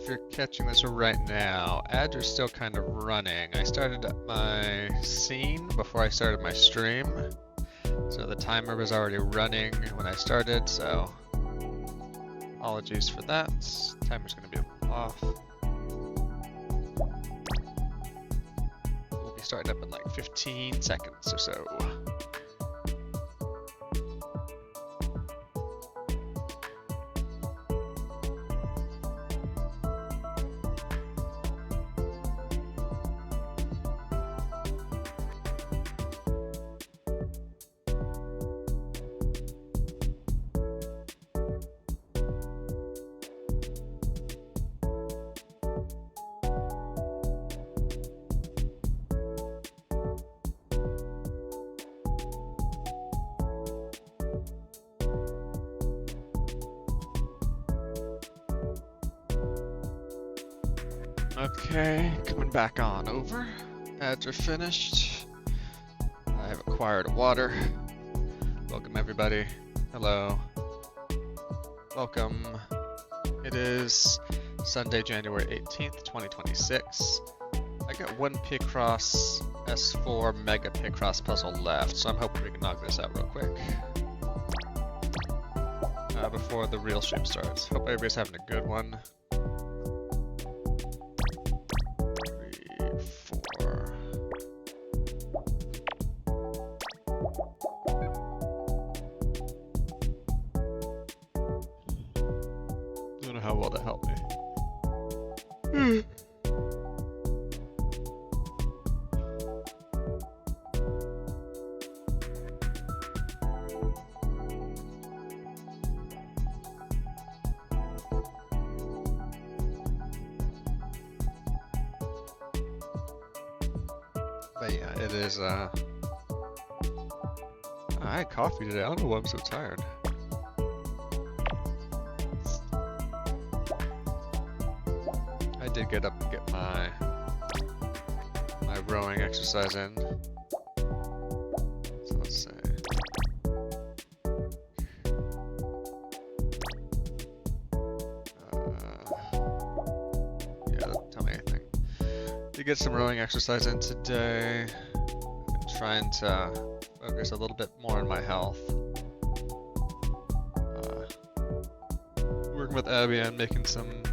if you're catching this right now, ads are still kind of running. I started my scene before I started my stream, so the timer was already running when I started, so apologies for that. Timer's going to be off. We'll be starting up in like 15 seconds or so. Okay, coming back on over. Ads are finished. I have acquired water. Welcome everybody. Hello. Welcome. It is Sunday, January 18th, 2026. I got one Picross S4 Mega Picross puzzle left, so I'm hoping we can knock this out real quick. Before the real stream starts. Hope everybody's having a good one. How will that help me? But yeah, it is I had coffee today. I don't know why I'm so tired. I did get up and get my rowing exercise in. So let's see. Yeah, tell me anything. Did get some rowing exercise in today. Been trying to focus a little bit more on my health. Working with Abby on making some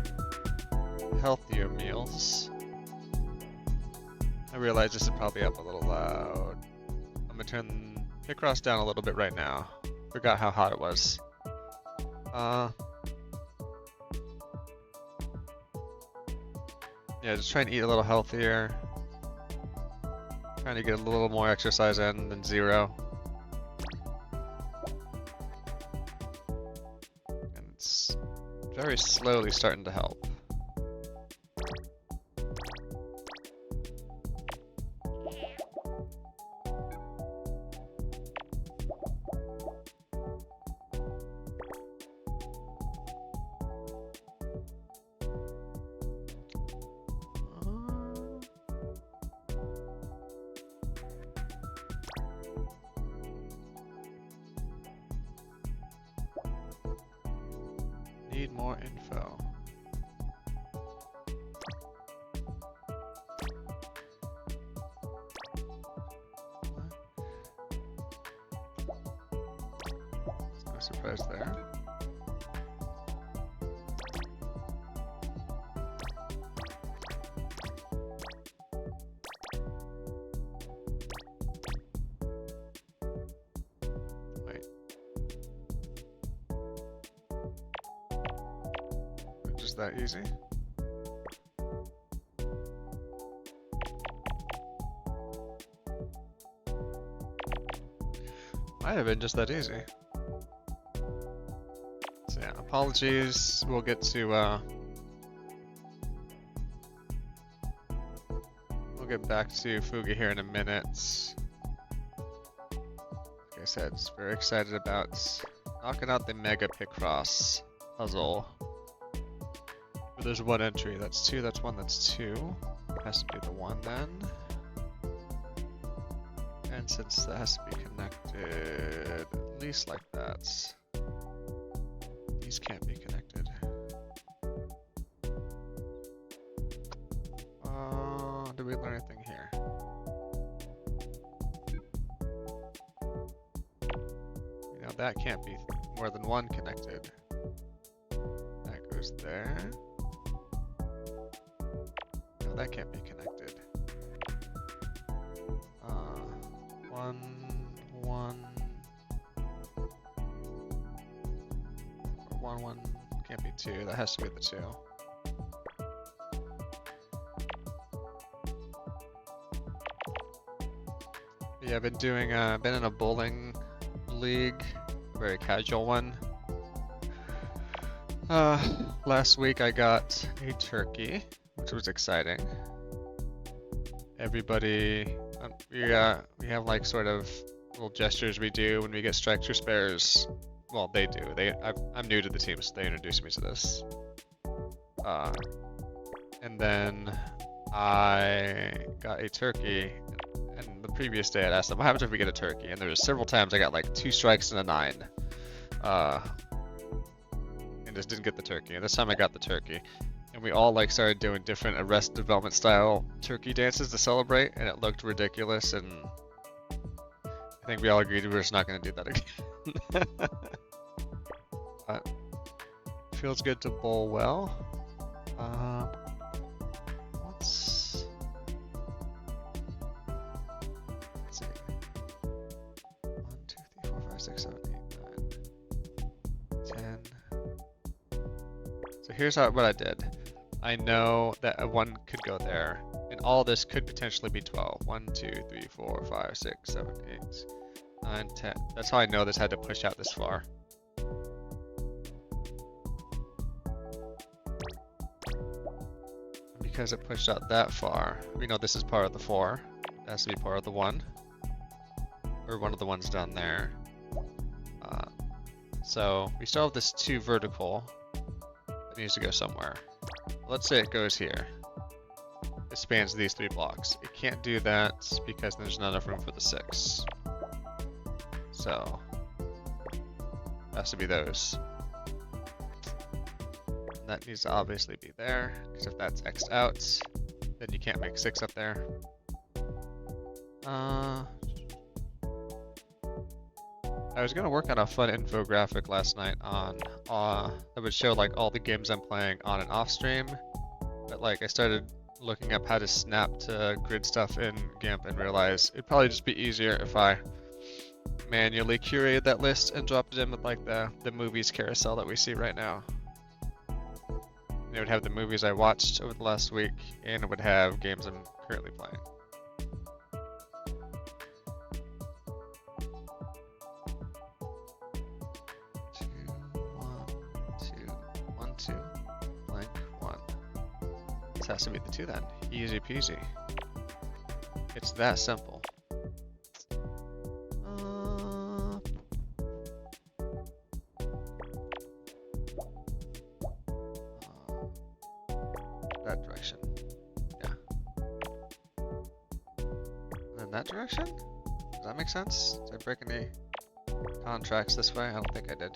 healthier meals. I realize this is probably up a little loud. I'm gonna turn Picross down a little bit right now. Forgot how hot it was. Yeah, just trying to eat a little healthier. Trying to get a little more exercise in than zero. And it's very slowly starting to help. Need more info. No surprise there. Just that easy. Might have been just that easy. So yeah, apologies. We'll get to we'll get back to Fuga here in a minute. Like I said, just very excited about knocking out the Mega Picross puzzle. There's one entry, that's two, that's one, that's two. Has to be the one then. And since that has to be connected, at least like that, these can't be connected. Now that can't be more than one connected. That goes there. No, that can't be connected. One. Or one. Can't be two. That has to be the two. Yeah, I've been doing. Been in a bowling league, very casual one. Last week I got a turkey, which was exciting. Everybody, we have like sort of little gestures we do when we get strikes or spares. Well, they do. I'm new to the team, so they introduced me to this. And then I got a turkey, and the previous day I'd asked them, what happens if we get a turkey? And there was several times I got like 2 strikes and a 9. And just didn't get the turkey. And this time I got the turkey. And we all like started doing different Arrested Development style turkey dances to celebrate, and it looked ridiculous, and I think we all agreed we were just not going to do that again. But feels good to bowl well. Let's see. 1, 2, 3, 4, 5, 6, 7, 8, 9, 10. So here's what I did. I know that a 1 could go there, and all this could potentially be 12. 1, 2, 3, 4, 5, 6, 7, 8, 9, 10. That's how I know this had to push out this far. Because it pushed out that far, we know this is part of the 4. It has to be part of the 1. Or one of the ones down there. So we still have this 2 vertical that needs to go somewhere. Let's say it goes here. It spans these 3 blocks. It can't do that because there's not enough room for the 6. So it has to be those. And that needs to obviously be there, because if that's X'd out, then you can't make 6 up there. I was gonna work on a fun infographic last night on that would show like all the games I'm playing on and off stream, but like I started looking up how to snap to grid stuff in GIMP and realized it'd probably just be easier if I manually curated that list and dropped it in with like the movies carousel that we see right now. And it would have the movies I watched over the last week, and it would have games I'm currently playing. Has to be the 2 then. Easy peasy. It's that simple. That direction. Yeah. And then that direction? Does that make sense? Did I break any contracts this way? I don't think I did.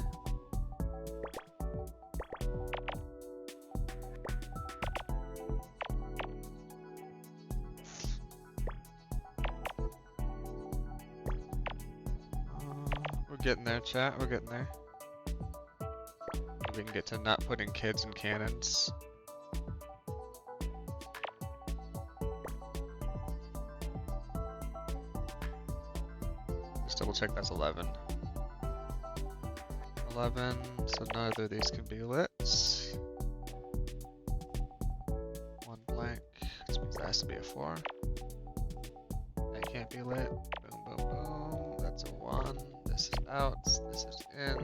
Getting there, chat. We're getting there. We can get to not putting kids in cannons. Just double check that's 11. 11, so neither of these can be lit. 1 blank, which means that has to be a 4. That can't be lit. Boom, boom, boom. That's a 1. This is out, this is in.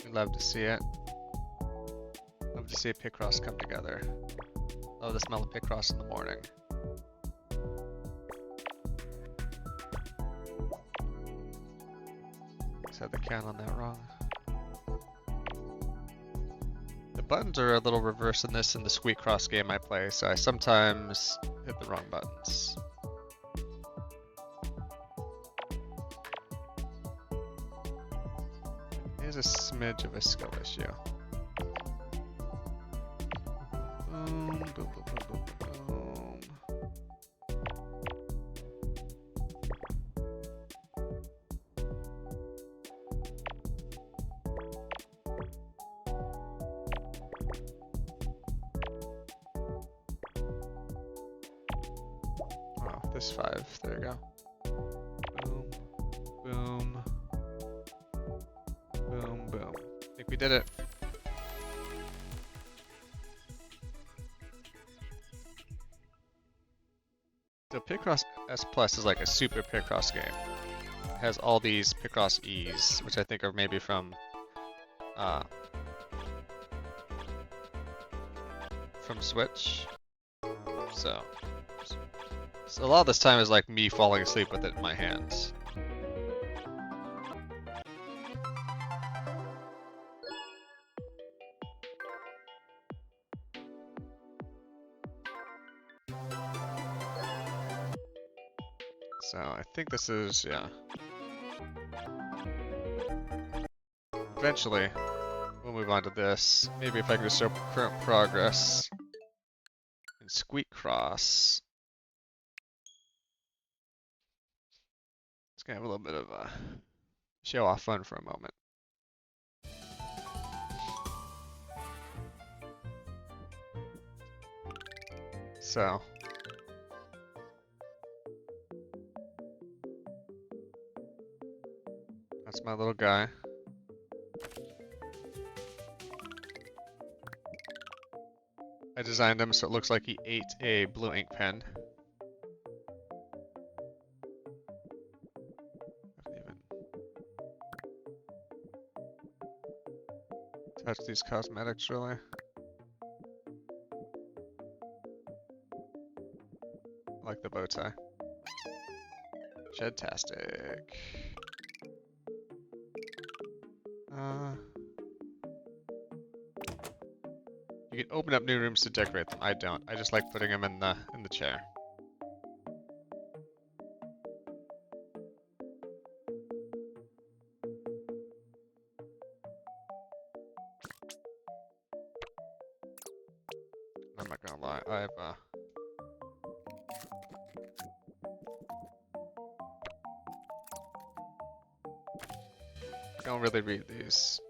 We love to see it. Love to see a Picross come together. Love the smell of Picross in the morning. Said the count on that wrong. The buttons are a little reverse in this in the Squeak Cross game I play, so I sometimes hit the wrong buttons. Here's a smidge of a skill issue. Boom, boom, boom, boom, boom, boom. least 5. There you go. Boom. Boom. Boom, boom. I think we did it. So Picross S Plus is like a super Picross game. It has all these Picross E's, which I think are maybe from Switch. So a lot of this time is like me falling asleep with it in my hands. So I think this is, yeah. Eventually, we'll move on to this. Maybe if I can just show current progress in Squeak Cross. It's gonna have a little bit of a show off fun for a moment. So. That's my little guy. I designed him so it looks like he ate a blue ink pen. Haven't even touched these cosmetics really. I like the bow tie. Shedtastic. You can open up new rooms to decorate them. I don't. I just like putting them in the chair. I'm not gonna lie. I've I don't really read these.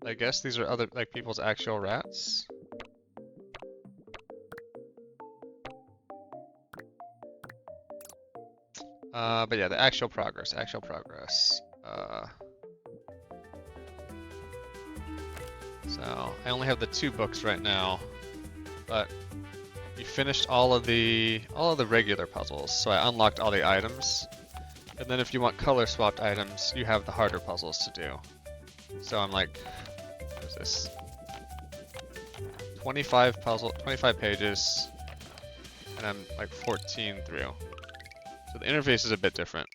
I guess these are other, like, people's actual rats. But yeah, the actual progress. So I only have the 2 books right now, but you finished all of the regular puzzles. So I unlocked all the items, and then if you want color swapped items, you have the harder puzzles to do. So I'm like, what is this? 25 pages, and I'm like 14 through. So the interface is a bit different.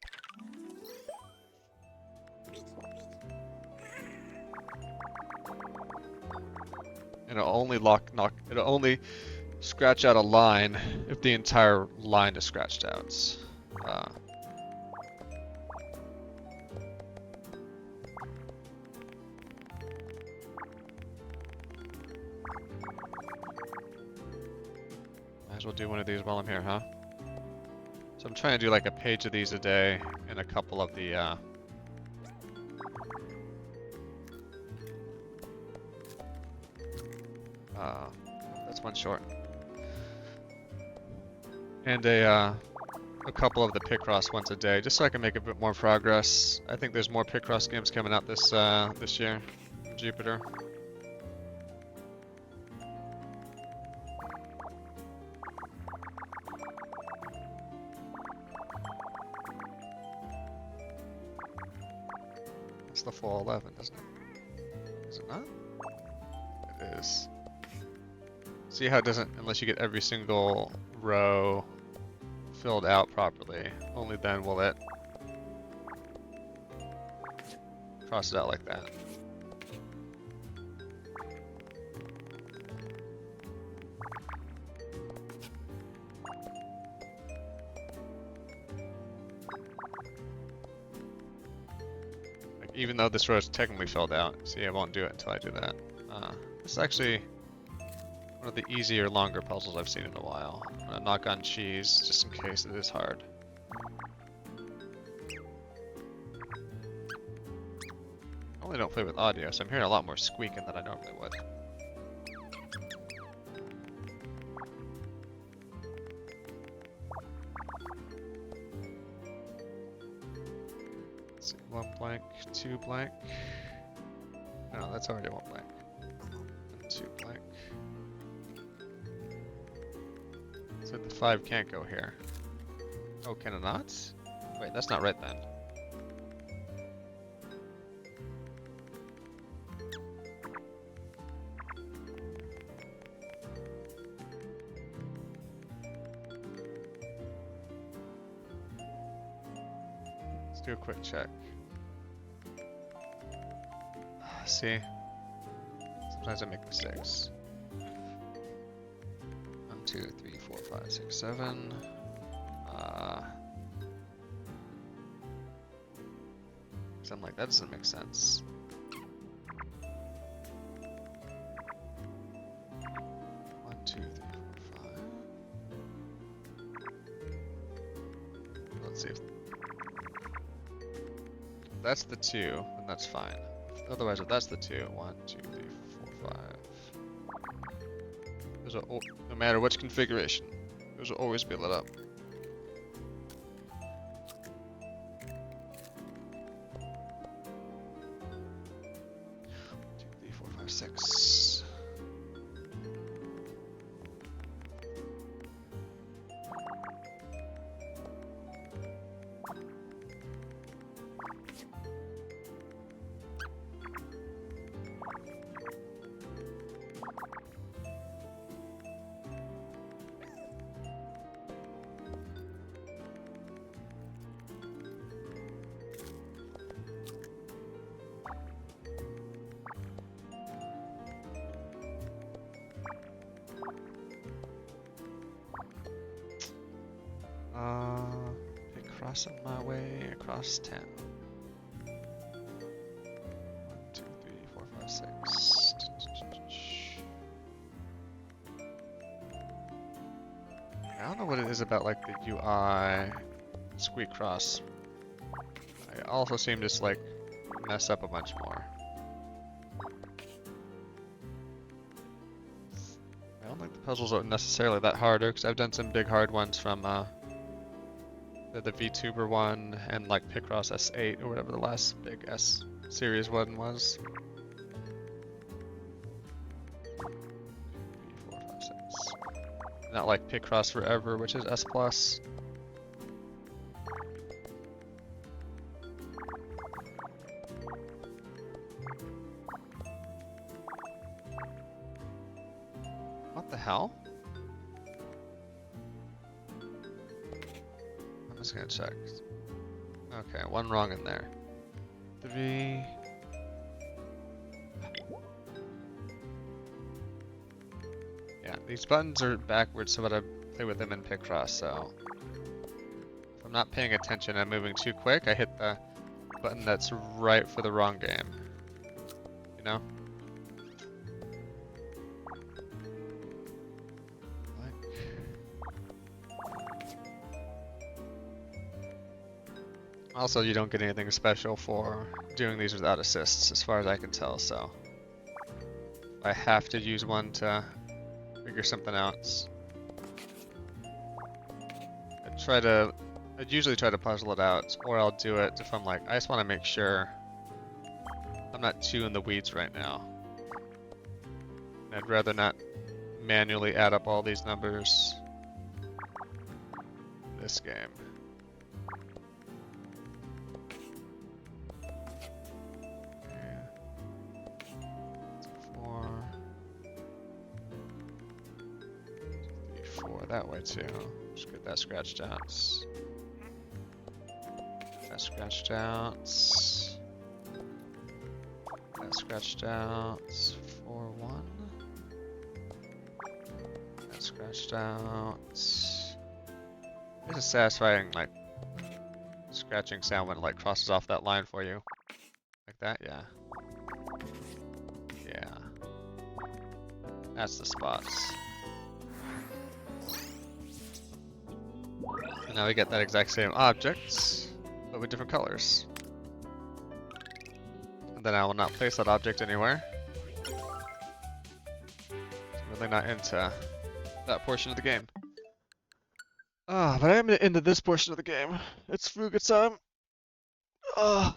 And it'll only scratch out a line if the entire line is scratched out. Might as well do one of these while I'm here, huh? So I'm trying to do like a page of these a day and a couple of the that's one short. And a couple of the Picross ones a day, just so I can make a bit more progress. I think there's more Picross games coming out this year from Jupiter. It's the full 11, isn't it? Is it not? It is. See how it doesn't, unless you get every single row filled out properly, only then will it cross it out like that. Like, even though this row is technically filled out, see, I won't do it until I do that. This is actually one of the easier, longer puzzles I've seen in a while. I'm gonna knock on cheese, just in case it is hard. I normally don't play with audio, so I'm hearing a lot more squeaking than I normally would. Let's see, 1 blank, 2 blank. No, that's already 1 blank. And 2 blank. So the 5 can't go here. Oh, can it not? Wait, that's not right then. Let's do a quick check. See? Sometimes I make mistakes. 1, 2, 3, 4, 5, 6, 7. So I'm like, that doesn't make sense. 1, 2, 3, 4, 5. Let's see if that's the 2, then that's fine. Otherwise, if that's the 2, 1, 2, 3, 4, 5. Those will, no matter which configuration, those will always be lit up. 6. Crossing my way across town. 1, 2, 3, 4, 5, 6. I don't know what it is about like the UI squeak cross. I also seem to just like mess up a bunch more. I don't think the puzzles are necessarily that harder because I've done some big hard ones from the VTuber one and like Picross S8 or whatever the last big S series one was. 3, 4, 5, 6. Not like Picross Forever, which is S+. What the hell? I'm just gonna check. Okay, 1 wrong in there. 3. Yeah, these buttons are backwards, so I play with them in Picross, so if I'm not paying attention and moving too quick, I hit the button that's right for the wrong game. You know? Also, you don't get anything special for doing these without assists, as far as I can tell, so I have to use one to figure something out. I'd usually try to puzzle it out, or I'll do it if I'm like, I just want to make sure I'm not too in the weeds right now. I'd rather not manually add up all these numbers in this game. That way too. Just get that scratched out. That scratched out. That scratched out. 4, 1. That scratched out. This is satisfying, like scratching sound when it like crosses off that line for you. Like that, yeah. Yeah. That's the spots. And now we get that exact same object, but with different colors. And then I will not place that object anywhere. I'm really not into that portion of the game. But I am into this portion of the game. It's Fuga time. Oh.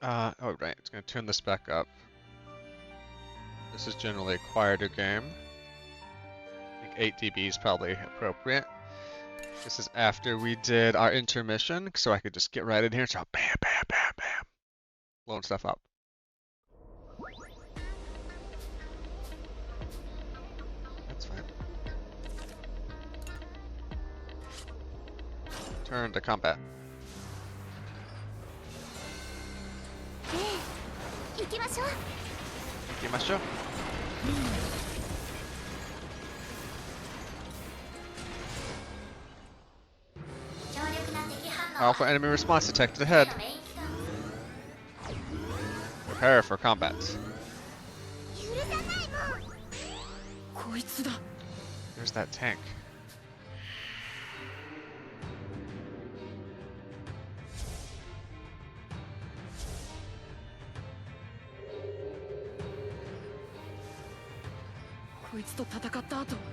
Oh right, it's gonna turn this back up. This is generally a quieter game. I think 8 dB is probably appropriate. This is after we did our intermission, so I could just get right in here. So bam, bam, bam, bam, blowing stuff up. That's fine. Turn to combat. 行きましょう。行きましょう。Alpha enemy response detected ahead. Prepare for combat. There's that tank.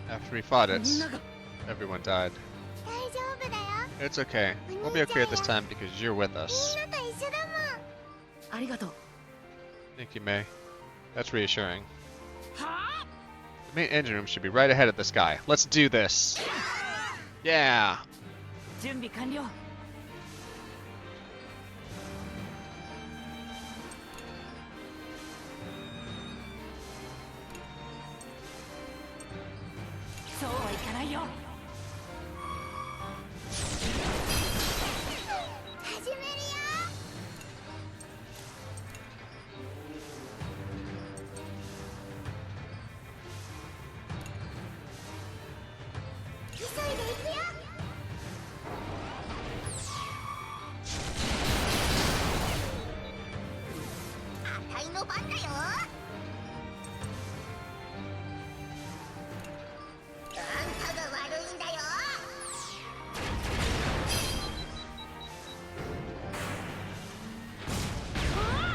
After we fought it, everyone died. It's okay. We'll be okay this time because you're with us. Thank you, May. That's reassuring. The main engine room should be right ahead of this guy. Let's do this. Yeah.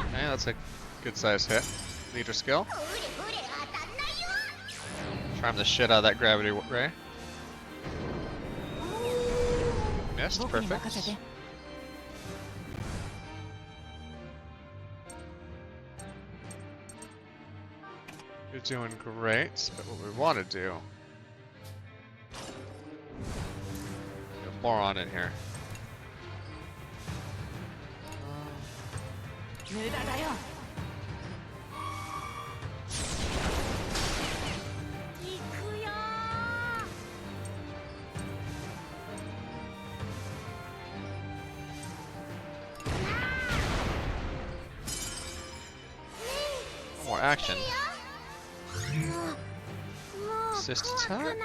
Okay, that's a good size hit. Leader skill. Charm the shit out of that gravity ray. Missed, perfect. You're doing great, but what we want to do... Get a moron in here. More action. Assist attack?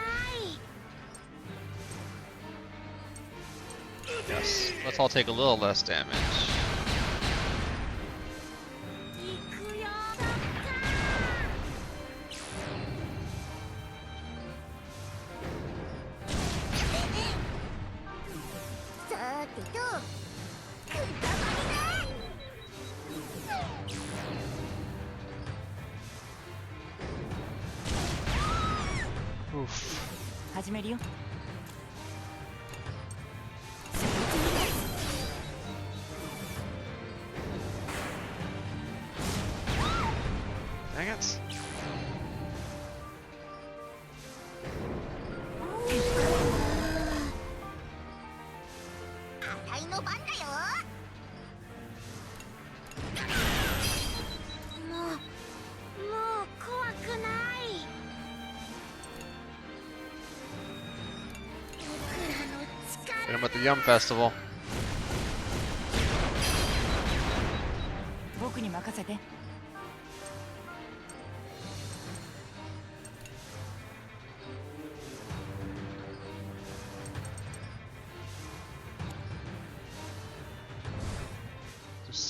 Yes, let's all take a little less damage. Oof. Dang it. Hit him at the Yum Festival.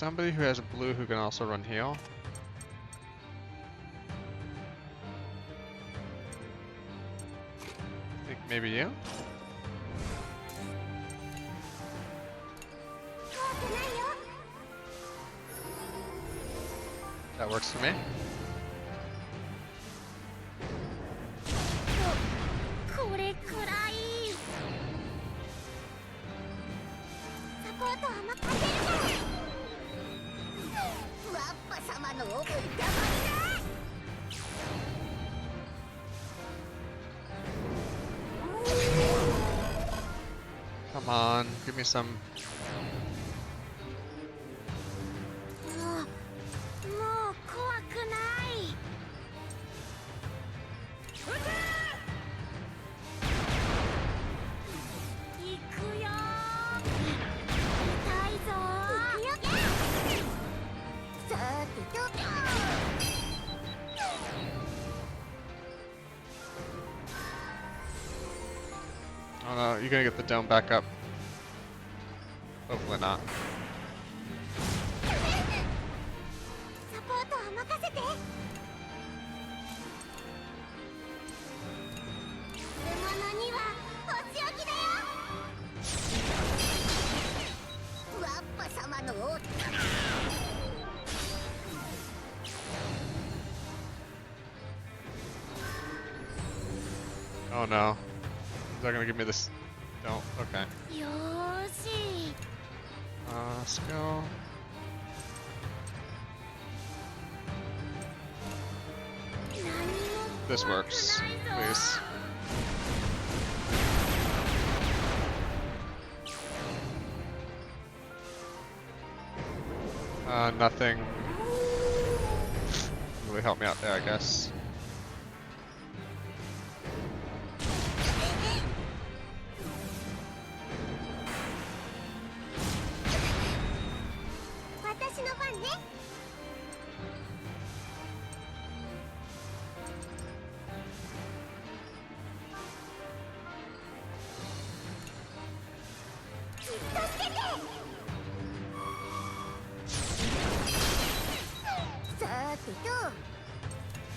somebody who has a blue who can also run heal? I think maybe you? That works for me. Come on, give me some. Oh no, you're gonna get the dome back up. Hopefully not. Oh no. Is that gonna give me this? Don't. Okay. Let's go. This works, please. Nothing. Really help me out there, I guess.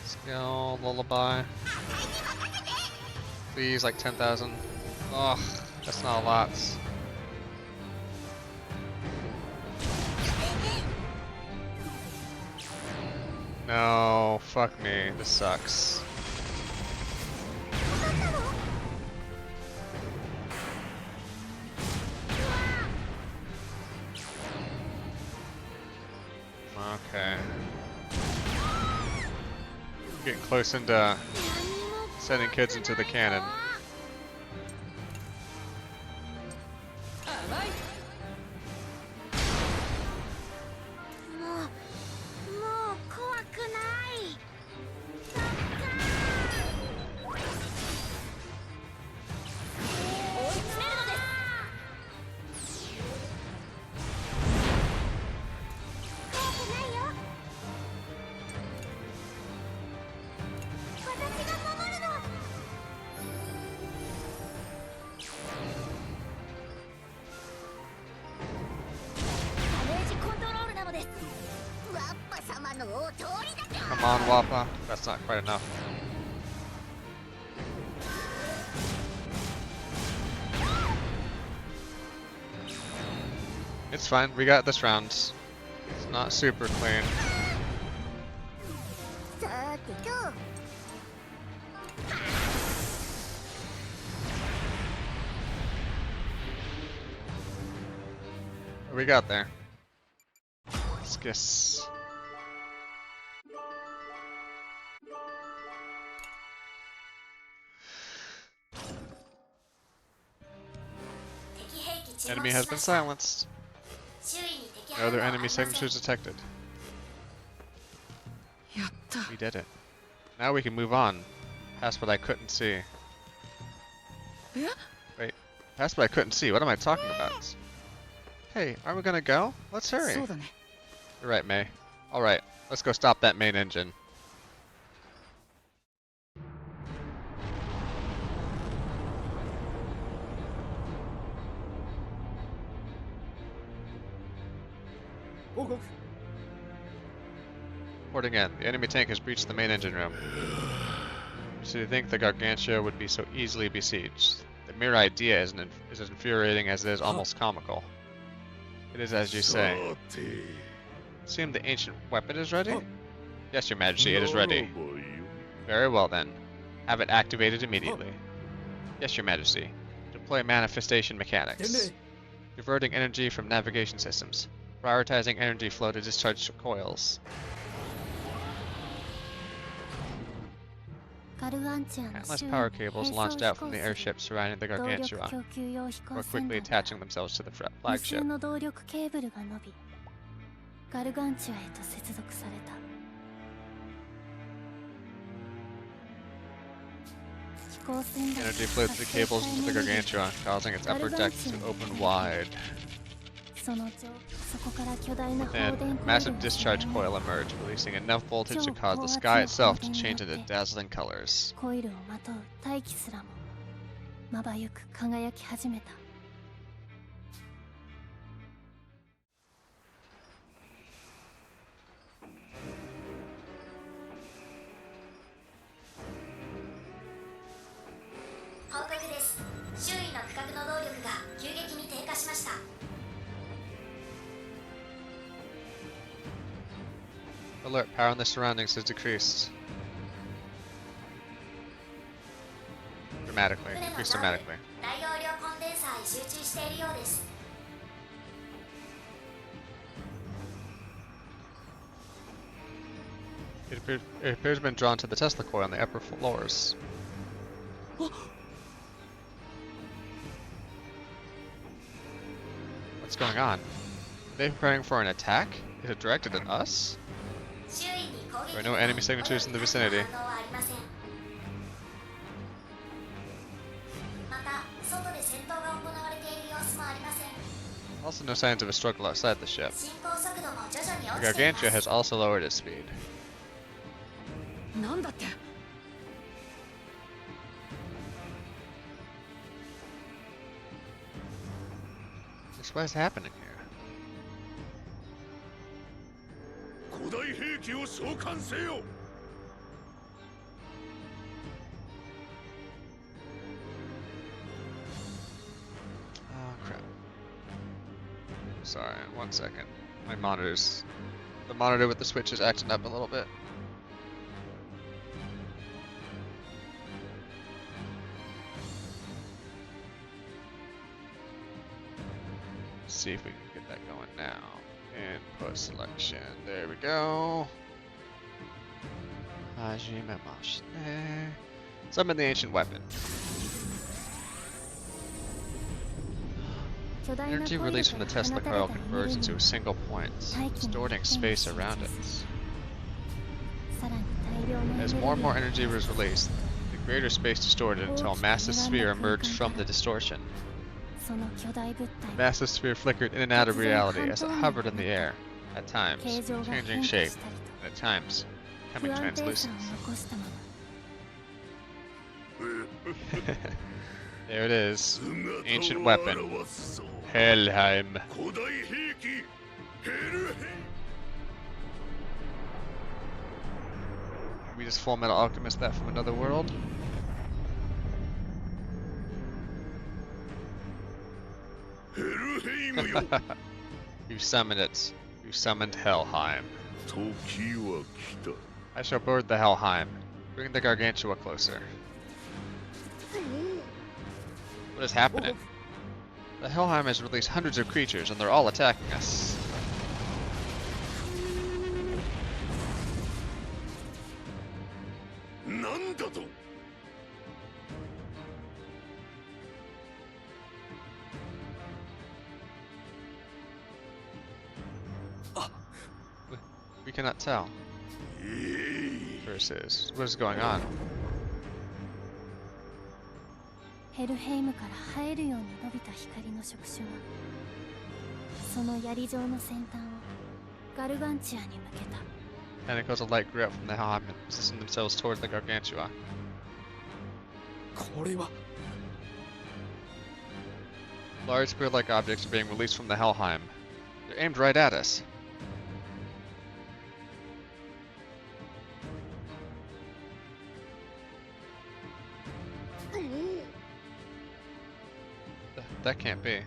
Skill, lullaby. Please, like 10,000. Ugh, that's not a lot. No, fuck me. This sucks. Okay. Getting close into sending kids into the cannon. Come on, Wappa. That's not quite enough. It's fine. We got this round. It's not super clean. What we got there? Skis. Enemy has been silenced. No other enemy signatures detected. We did it. Now we can move on. Past what I couldn't see. Wait, past what I couldn't see? What am I talking about? Hey, aren't we gonna go? Let's hurry. You're right, May. Alright, let's go stop that main engine. again. The enemy tank has breached the main engine room. So you think the Gargantua would be so easily besieged? The mere idea is as infuriating as it is almost comical. It is as you say. Assume the ancient weapon is ready? Yes, Your Majesty, it is ready. Very well then. Have it activated immediately. Yes, Your Majesty. Deploy manifestation mechanics. Diverting energy from navigation systems. Prioritizing energy flow to discharge coils. Countless power cables launched out from the airship surrounding the Gargantua, more quickly attaching themselves to the flagship. Energy flowed through the cables into the Gargantua, causing its upper deck to open wide. Then, a massive discharge coil emerged, releasing enough voltage to cause the sky itself to change into dazzling colors. Alert, power in the surroundings has decreased. Decreased dramatically. It appears to have been drawn to the Tesla coil on the upper floors. What's going on? Are they preparing for an attack? Is it directed at us? There are no enemy signatures in the vicinity. Also no signs of a struggle outside the ship. The Gargantua has also lowered its speed. Just what is happening here? Oh crap. Sorry, 1 second. The monitor with the switch is acting up a little bit. Let's see if we can get that going now. Input selection. There we go. Summon the ancient weapon. Energy released from the Tesla coil converges into a single point, distorting space around it. As more and more energy was released, the greater space distorted until a massive sphere emerged from the distortion. The massive sphere flickered in and out of reality as it hovered in the air, at times changing shape, and at times becoming translucent. There it is. Ancient weapon. Helheim. We just Full Metal Alchemist that from another world? You summoned it. You summoned Helheim. I shall board the Helheim. Bring the Gargantua closer. What is happening? The Helheim has released hundreds of creatures and they're all attacking us. We cannot tell. Versus, what is going on? Tentacles of light grew out from the Helheim and positioned themselves toward the Gargantua. Large spear-like objects are being released from the Helheim. They're aimed right at us. That can't be.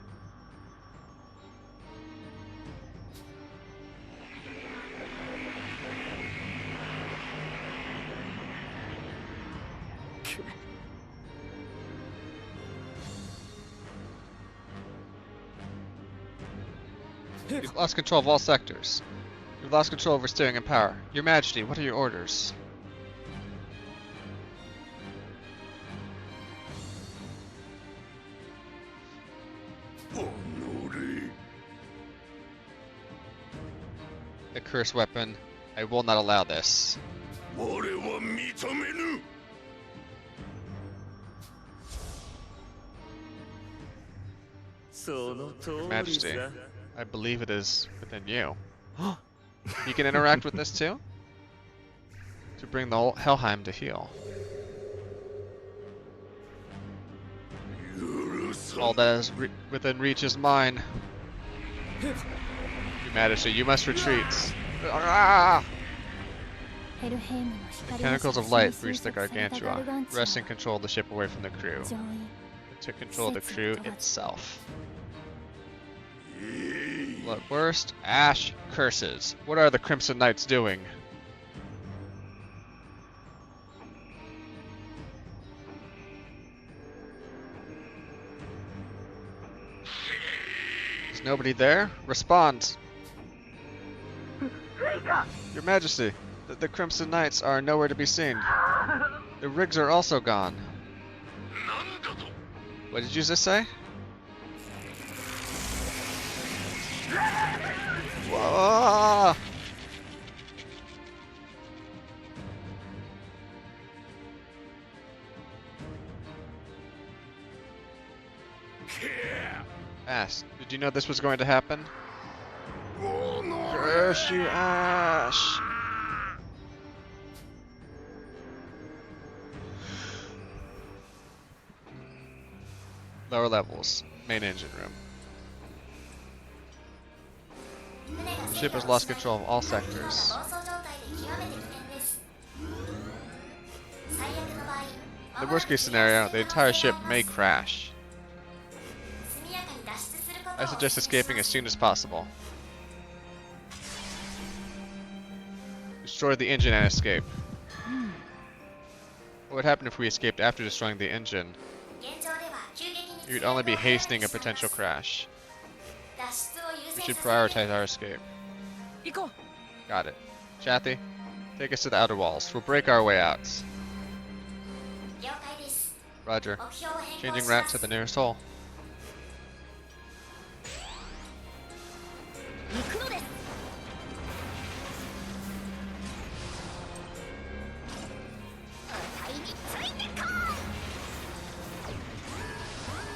You've lost control of all sectors. You've lost control over steering and power. Your Majesty, what are your orders? The cursed weapon. I will not allow this. Your Majesty, I believe it is within you. You can interact with this too? To bring the Helheim to heal. All that is within reach is mine. Your Majesty, you must retreat. Ah! The tentacles of light reached the Gargantua, wresting control of the ship away from the crew. It took control of the crew itself. Bloodburst, ash, curses. What are the Crimson Knights doing? Is nobody there? Respond! Your Majesty, the Crimson Knights are nowhere to be seen. The rigs are also gone. What did you just say? Whoa! Ash, did you know this was going to happen? Curse you, Ash! Lower levels, main engine room. The ship has lost control of all sectors. In the worst case scenario, the entire ship may crash. I suggest escaping as soon as possible. Destroy the engine and escape. What would happen if we escaped after destroying the engine? You'd only be hastening a potential crash. We should prioritize our escape. Got it. Chathy, take us to the outer walls. We'll break our way out. Roger. Changing route to the nearest hole.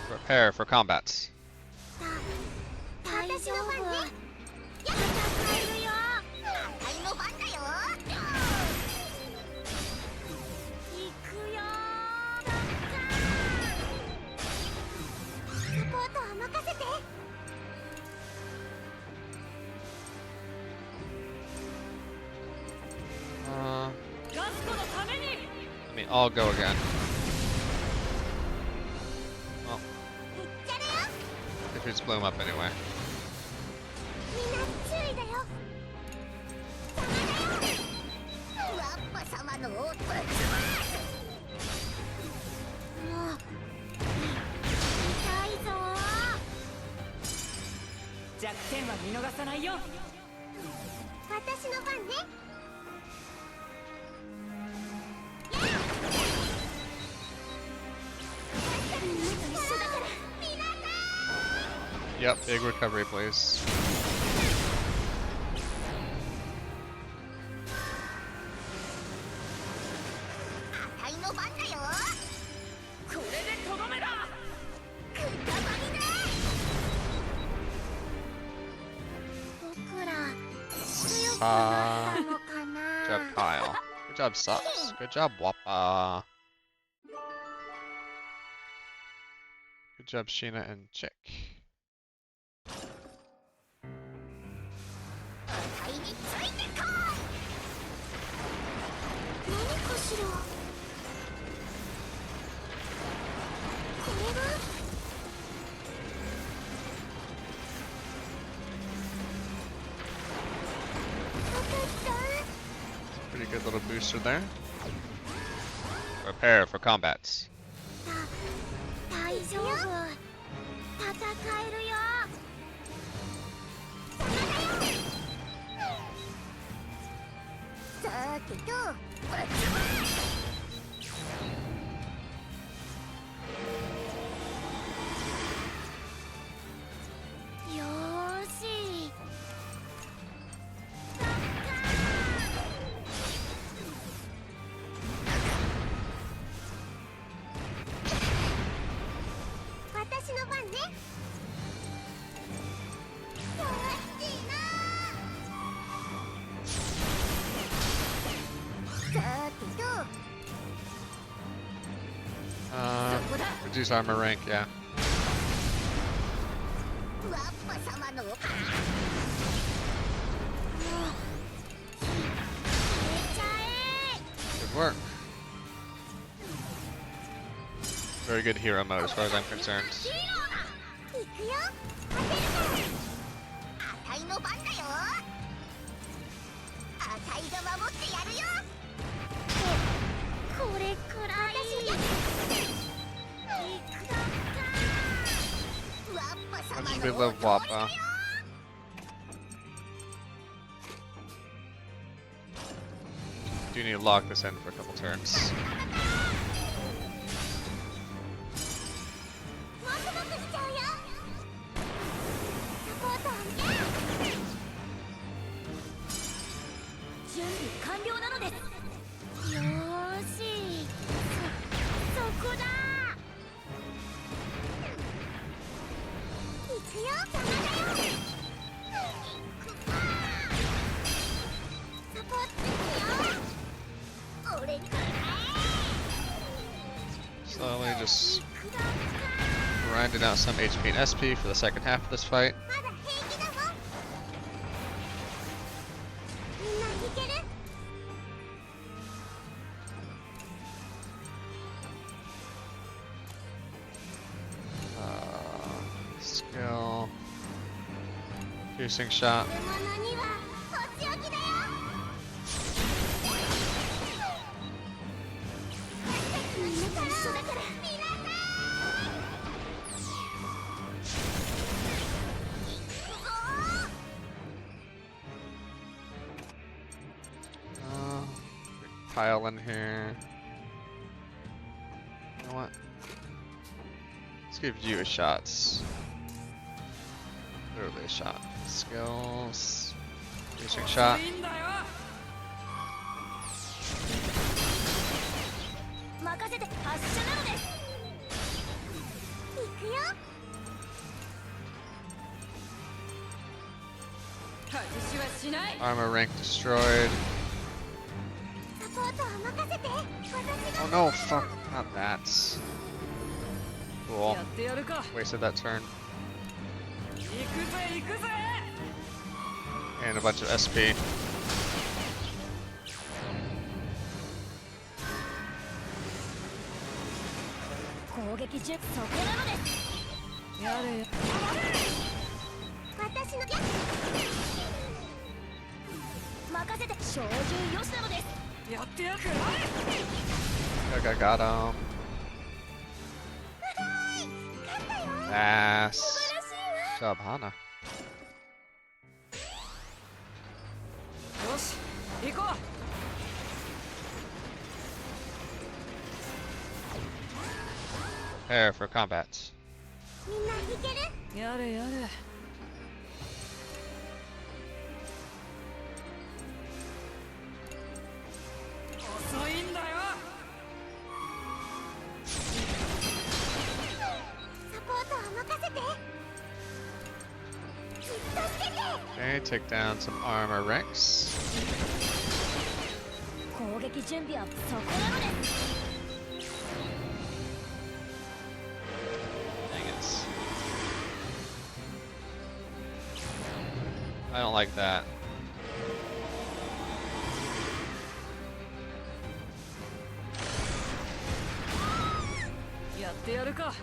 Prepare for combats. Let me all go again. Well, if it's blown up anyway. Yep, big recovery, please. Good job, Kyle. Good job, Sus. Good job, Wappa. Good job, Sheena and Chick. Good little booster there. Prepare for combats. 大丈夫。戦えるよ。さてと、ぶっ飛ばよーし。私の番ね。よろしいな。さてと。Reduce armor rank, yeah. ワッパ様の。めちゃえ。 Good work. Very good hero mode as far as I'm concerned. 行くよ。当てるから。あたいの番だよ。あたいが守ってやるよ。これくらい。How much we love Wappa? Do need to lock this in for a couple turns. もくもくしちゃうよ。サポートあげる。準備完了なのです。よーし。そこだ。行くよ。邪魔だよ。サポートですよ。俺から。 Slowly just grinding out some HP and SP for the second half of this fight. まだ平気だもん。みんないける。 Skill. Piercing shot. 獲物にはとっておきだよ。みんなと一緒だから。皆さん。行くぞー。Pile in here. You know what? Let's give you a shot. Literally a shot. Skills. Piercing shot. 任せて発射なのです。行くよ。 Armor rank destroyed. サポートは任せて。私が。 Oh no, fuck. Not that. Cool. やってやるか。 Wasted that turn. 行くぜ行くぜ。 And a bunch of SP. 攻撃10そこなのです。やれ。私の。任せて。照準よしなのです。やってやる。 I got him. はい勝ったよ。 Ass. 素晴らしい Job, わ。Hana. よし行こ Prepare for combats. みんないける。う。やれやれ。遅いんだよ。サポートは任せて。じっとしてて。 Okay, take down some armor ranks. 攻撃準備はそこなのです。 Dang it. I don't like that. やってやるか。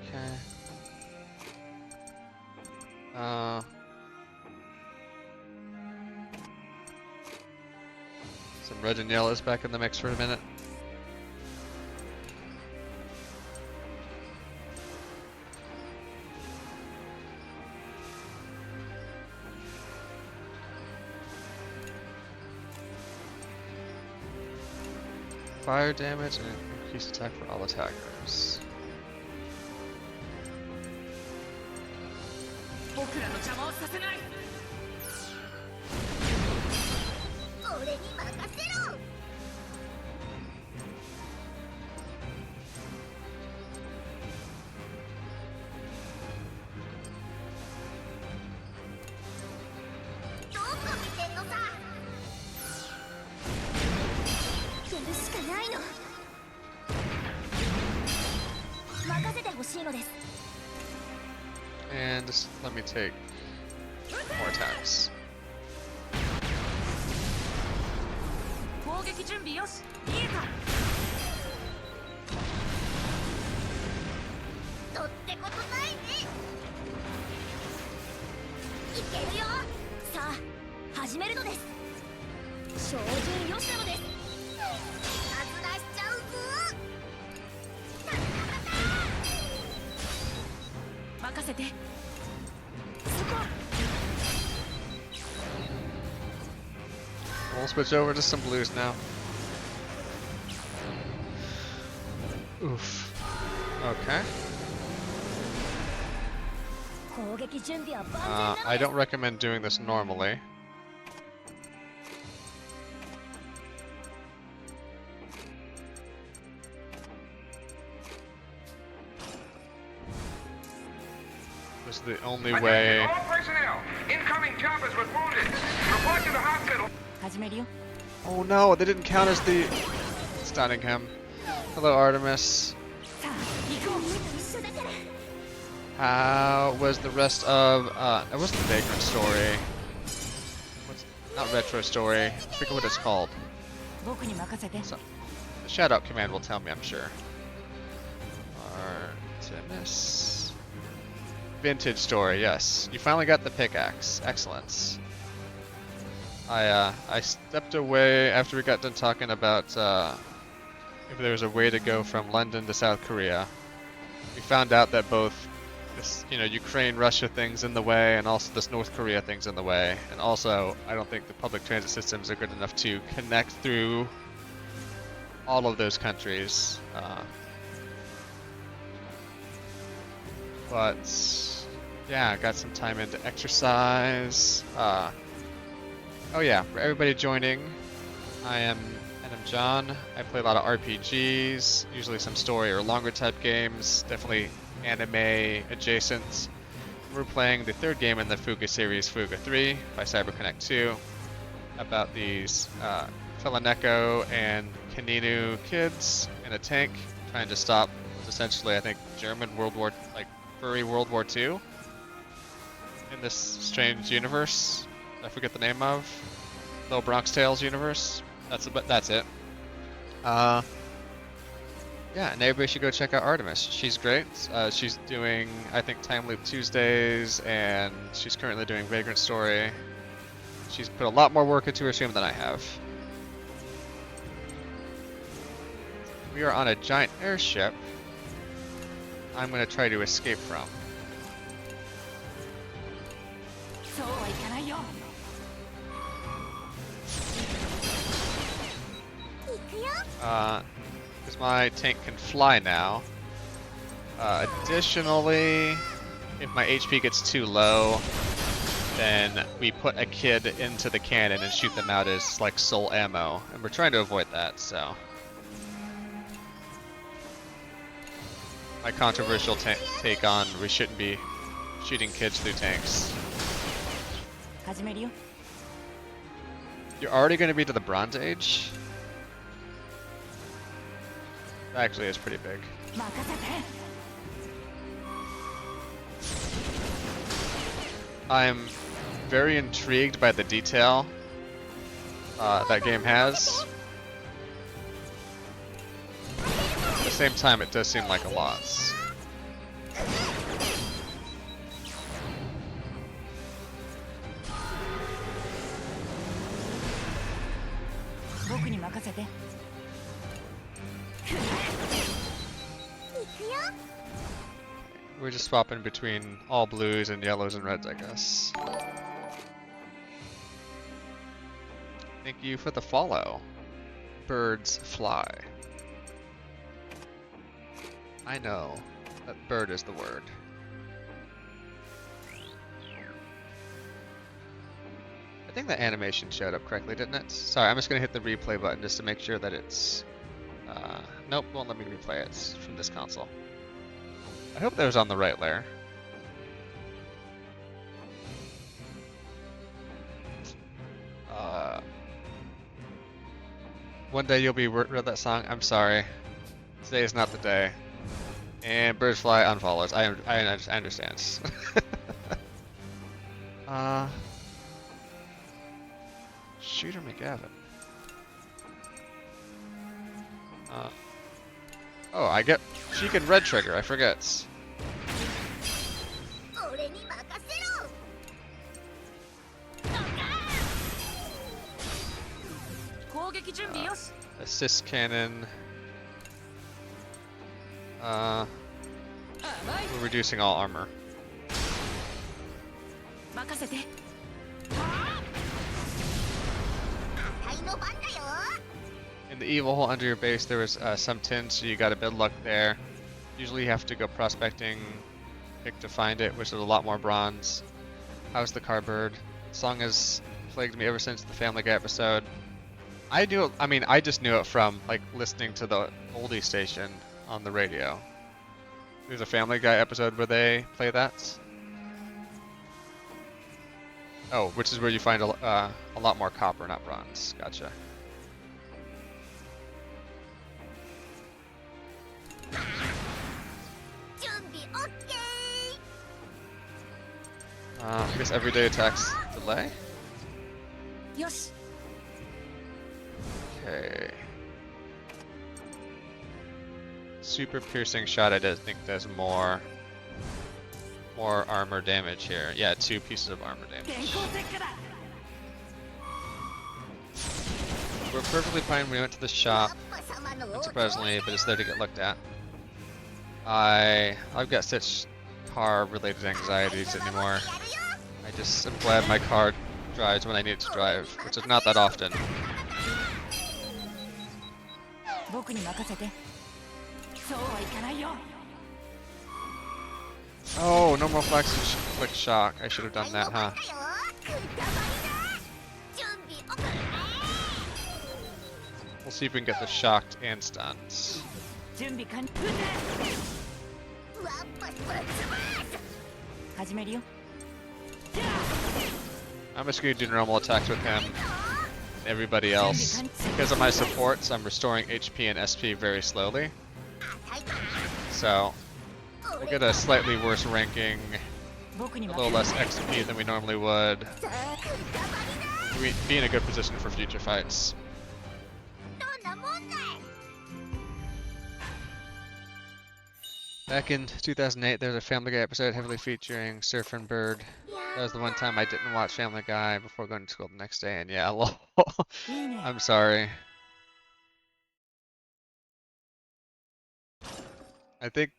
Okay. Some red and yellows back in the mix for a minute. Fire damage and increased attack for all attackers. 僕らの邪魔をさせない。俺に任せろ。どこ見てんのさ。やるしかないの。任せてほしいのです。 And just let me take more attacks. 攻撃準備よし。いいか。とってことないね。いけるよ。さあ始めるのです。照準よしなのです。はずらしちゃうぞ。タタタタ。任せて。 We'll switch over to some blues now. Oof. Okay. 攻撃準備は万全なのです。 I don't recommend doing this normally. This is the only way. All personnel, incoming choppers with wounded. Report to the hospital. 始めるよ。 Oh no, they didn't count as the stunning him. Hello, Artemis. さあ行こう。一緒だから。 How was the rest of it was the Vagrant story. What's not retro story. I forget what it's called. 僕に任せて。 So, the shout out command will tell me, I'm sure. Artemis. Vintage story, yes. You finally got the pickaxe. Excellent. I stepped away after we got done talking about if there was a way to go from London to South Korea. We found out that both this, Ukraine, Russia thing's in the way, and also this North Korea thing's in the way. And also, I don't think the public transit systems are good enough to connect through all of those countries. But yeah, got some time into exercise. Oh yeah, for everybody joining, I am John. I play a lot of RPGs, usually some story or longer type games, definitely anime adjacent. We're playing the third game in the Fuga series, Fuga 3 by CyberConnect 2, about these Filaneko and Kaninu kids in a tank trying to stop what's essentially, I think, German furry World War II in this strange universe I forget the name of. Little Bronx Tales universe. That's it. Yeah, and everybody should go check out Artemis. She's great. She's doing, I think, Time Loop Tuesdays, and she's currently doing Vagrant Story. She's put a lot more work into her stream than I have. We are on a giant airship I'm going to try to escape from. そうはいかないよ。 Because my tank can fly now. Additionally, if my HP gets too low, then we put a kid into the cannon and shoot them out as like soul ammo, and we're trying to avoid that, so. My controversial take on we shouldn't be shooting kids through tanks. 始めるよ。 You're already going to be to the Bronze Age? Actually, it's pretty big. 任せて。 I'm very intrigued by the detail that game has. At the same time, it does seem like a lot. 僕僕に任せて。行くよ。 We're just swapping between all blues and yellows and reds, I guess. Thank you for the follow. Birds fly. I know that bird is the word. I think the animation showed up correctly, didn't it? Sorry, I'm just gonna hit the replay button just to make sure that it's... nope, won't let me replay it. It's from this console. I hope that was on the right layer. One day you'll be read that song. I'm sorry. Today is not the day. And birds fly unfollows. I understand. Shooter McGavin. Oh, I get Sheik and Red Trigger. I forget. 俺に任せろ。攻撃準備よし。 Assist cannon. We're reducing all armor. 任せて。あたいの番だよ。 In the evil hole under your base, there was some tin, so you got a bit of luck there. Usually you have to go prospecting, pick to find it, which is a lot more bronze. How's the car bird? Song has plagued me ever since the Family Guy episode. I knew it, I mean, I just knew it from like listening to the oldie station on the radio. There's a Family Guy episode where they play that. Oh, which is where you find a lot more copper, not bronze. Gotcha. I guess everyday attacks delay? よし。 Okay. Super piercing shot I think does more armor damage here. Yeah, 2 pieces of armor 電 damage. 光石火だ。 We're perfectly fine when we went to the shop, unsurprisingly, but it's there to get looked at. I've got such car-related anxieties anymore. I just am glad my car drives when I need it to drive, which is not that often. 僕に任せて。そうはいかないよ。 Oh, no more flick shock. I should have done that, huh? We'll see if we can get the shocked and stuns. 準備完了。始めるよ。 I'm just gonna do normal attacks with him and everybody else. Because of my supports, I'm restoring HP and SP very slowly. So, we'll get a slightly worse ranking, 僕に a 任 little せ less XP than we normally would. We be in a good position for future fights. Back in 2008, there was a Family Guy episode heavily featuring Surfer and Bird. That was the one time I didn't watch Family Guy before going to school the next day, and yeah, lol. いいね。 I'm sorry. I think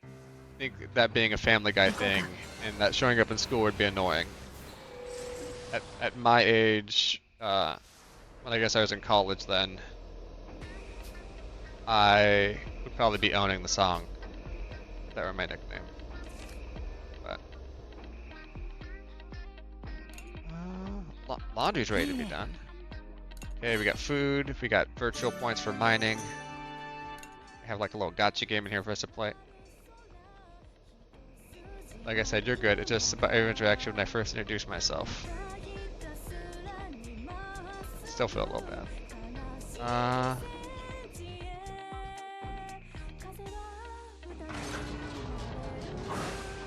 that being a Family Guy thing and that showing up in school would be annoying. At my age, when I guess I was in college then, I would probably be owning the song if that were my nickname. But laundry's ready to be done. Okay, we got food, we got virtual points for mining. We have like a little gotcha game in here for us to play. Like I said, you're good. It's just about every interaction when I first introduced myself. Still feel a little bad.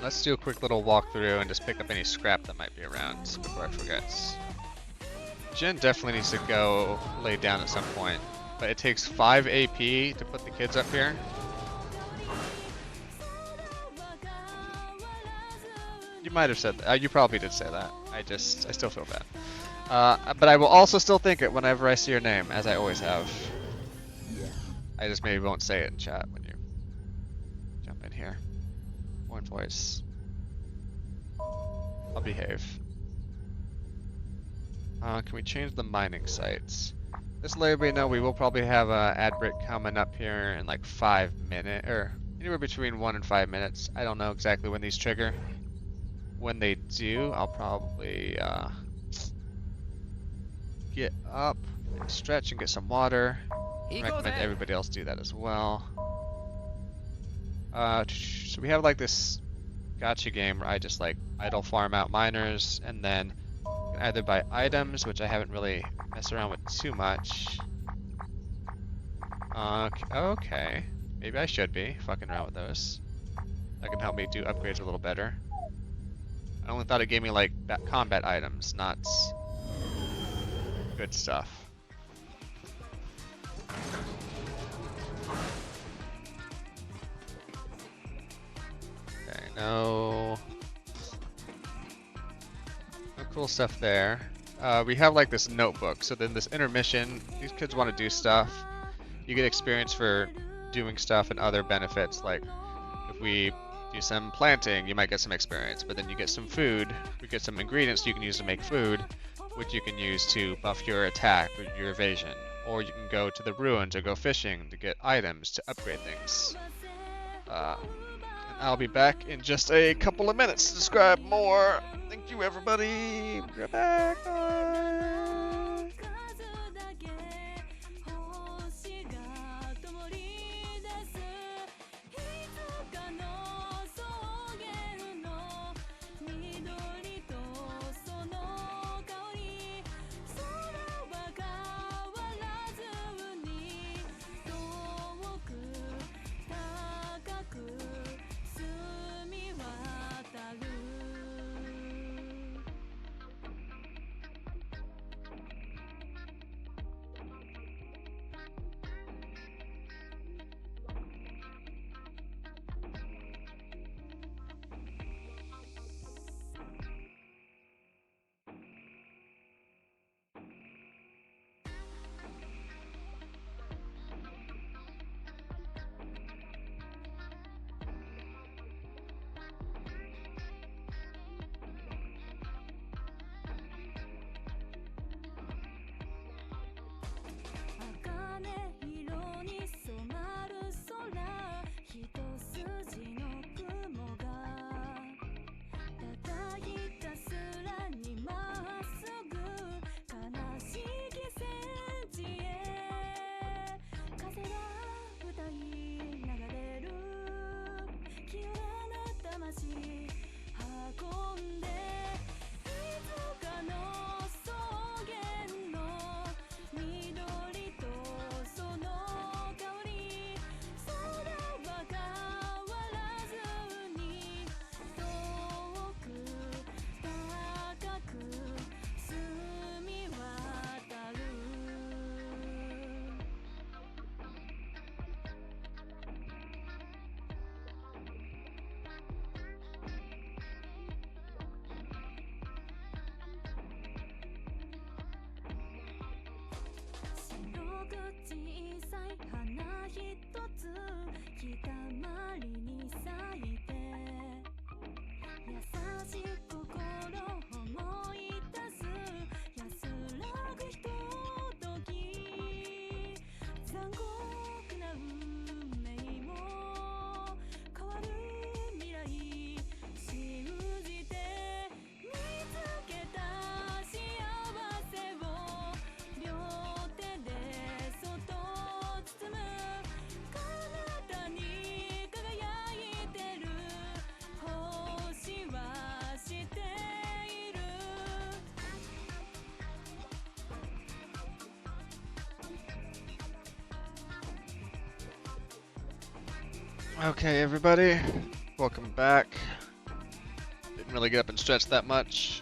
Let's do a quick little walkthrough and just pick up any scrap that might be around before I forget. Jen definitely needs to go lay down at some point, but it takes 5 AP to put the kids up here. You might have said that. You probably did say that. I still feel bad. But I will also still think it whenever I see your name, as I always have. I just maybe won't say it in chat when you jump in here. One voice. I'll behave. Can we change the mining sites? Just to let everybody know, we will probably have a ad break coming up here in like 5 minutes, or anywhere between 1 and 5 minutes. I don't know exactly when these trigger. When they do, I'll probably get up and stretch and get some water. I recommend everybody else do that as well. So we have like this gacha game where I just like idle farm out miners, and then you can either buy items, which I haven't really messed around with too much. Okay, maybe I should be fucking around with those. That can help me do upgrades a little better. I only thought it gave me like combat items, not good stuff. Okay, no cool stuff there. We have like this notebook, so then this intermission, these kids want to do stuff. You get experience for doing stuff and other benefits, like if we do some planting, you might get some experience, but then you get some food, we get some ingredients you can use to make food, which you can use to buff your attack or your evasion. Or you can go to the ruins or go fishing to get items to upgrade things. And I'll be back in just a couple of minutes to describe more. Thank you, everybody. We're back. Bye. Okay, everybody, welcome back. Didn't really get up and stretch that much.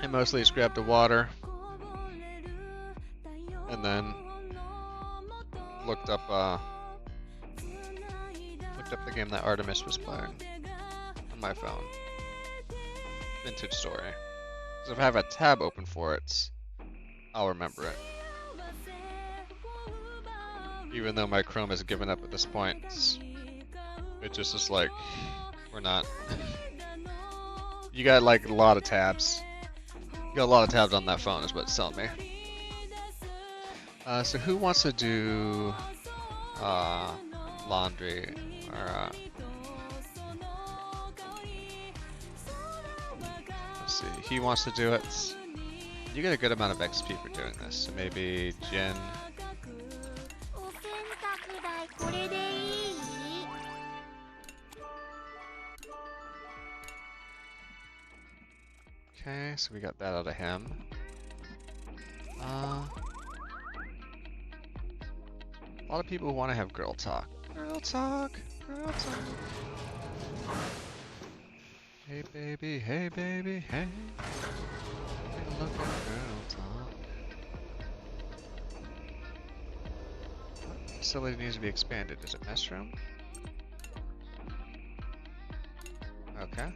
I mostly just grabbed the water and then looked up the game that Artemis was playing on my phone. vintage story. So if I have a tab open for it, I'll remember it. Even though my Chrome has given up at this point, it just is like, we're not. You got like a lot of tabs. You got a lot of tabs on that phone is what it's telling me. So who wants to do laundry? Or let's see, he wants to do it. You get a good amount of XP for doing this. So maybe Jin. お洗濯台これでいい？ Okay, so we got that out of him. A lot of people want to have girl talk. Girl talk, girl talk. Hey baby, hey baby, hey. Hey, look at girl talk. What facility needs to be expanded? Is it mess room? Okay.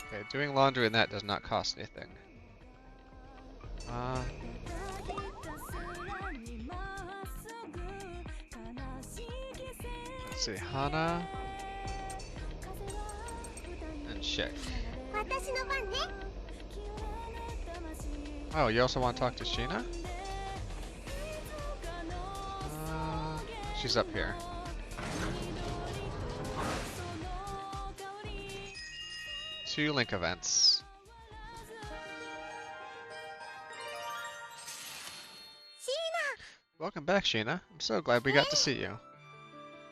Okay, doing laundry in that does not cost anything. Let's see, Hana and Chick. 私の番ね。 Oh, you also want to talk to Sheena? She's up here. Two link events. Welcome back, Sheena. I'm so glad we got to see you.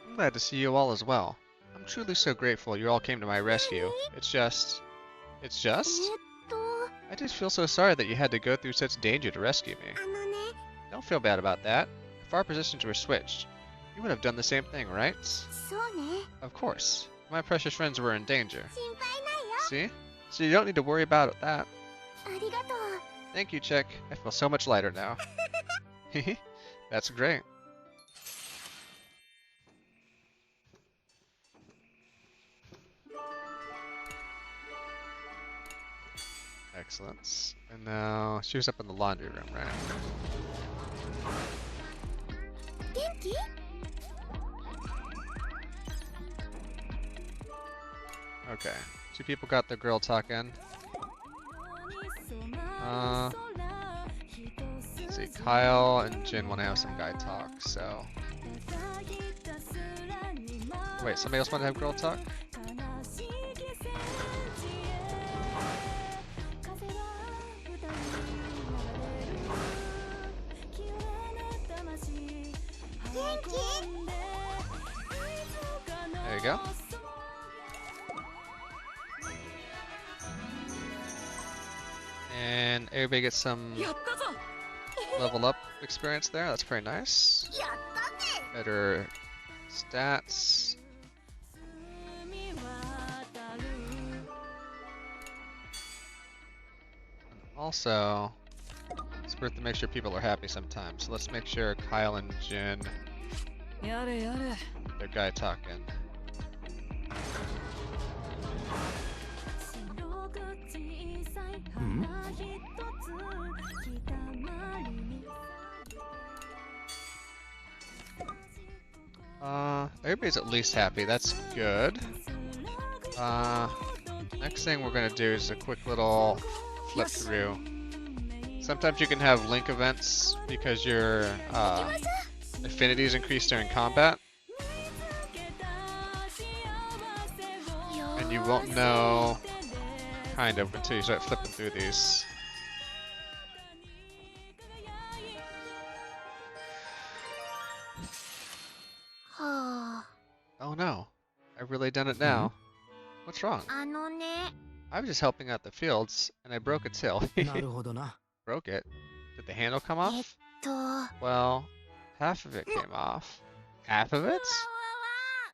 I'm glad to see you all as well. I'm truly so grateful you all came to my rescue. It's just... えっと、 I just feel so sorry that you had to go through such danger to rescue me. あのね、 Don't feel bad about that. If our positions were switched, you would have done the same thing, right? そうね。 Of course. My precious friends were in danger. 心配ないよ。 See? So you don't need to worry about that. ありがとう。 Thank you, Chick. I feel so much lighter now. That's great. Excellent. And now she was up in the laundry room, right? 元気？ Okay. Two people got their girl talk in. Let's see. Kyle and Jin want to have some guy talk, so. Wait, somebody else want to have girl talk? There you go. And everybody gets some やったぞ level up experience there. That's pretty nice. やったね。 Better stats. Also, it's worth to make sure people are happy sometimes. So let's make sure Kyle and Jin やれやれ their guy talking. Everybody's at least happy. That's good. Next thing we're gonna do is a quick little flip through. Sometimes you can have link events because your affinities increase during combat, and you won't know kind of until you start flipping through these. Oh no, I've really done it now. What's wrong? あのね、 I was just helping out the fields, and I broke its hill. なるほどな Broke it? Did the handle come えっ off? と、 Well, half of it came off. Half of it?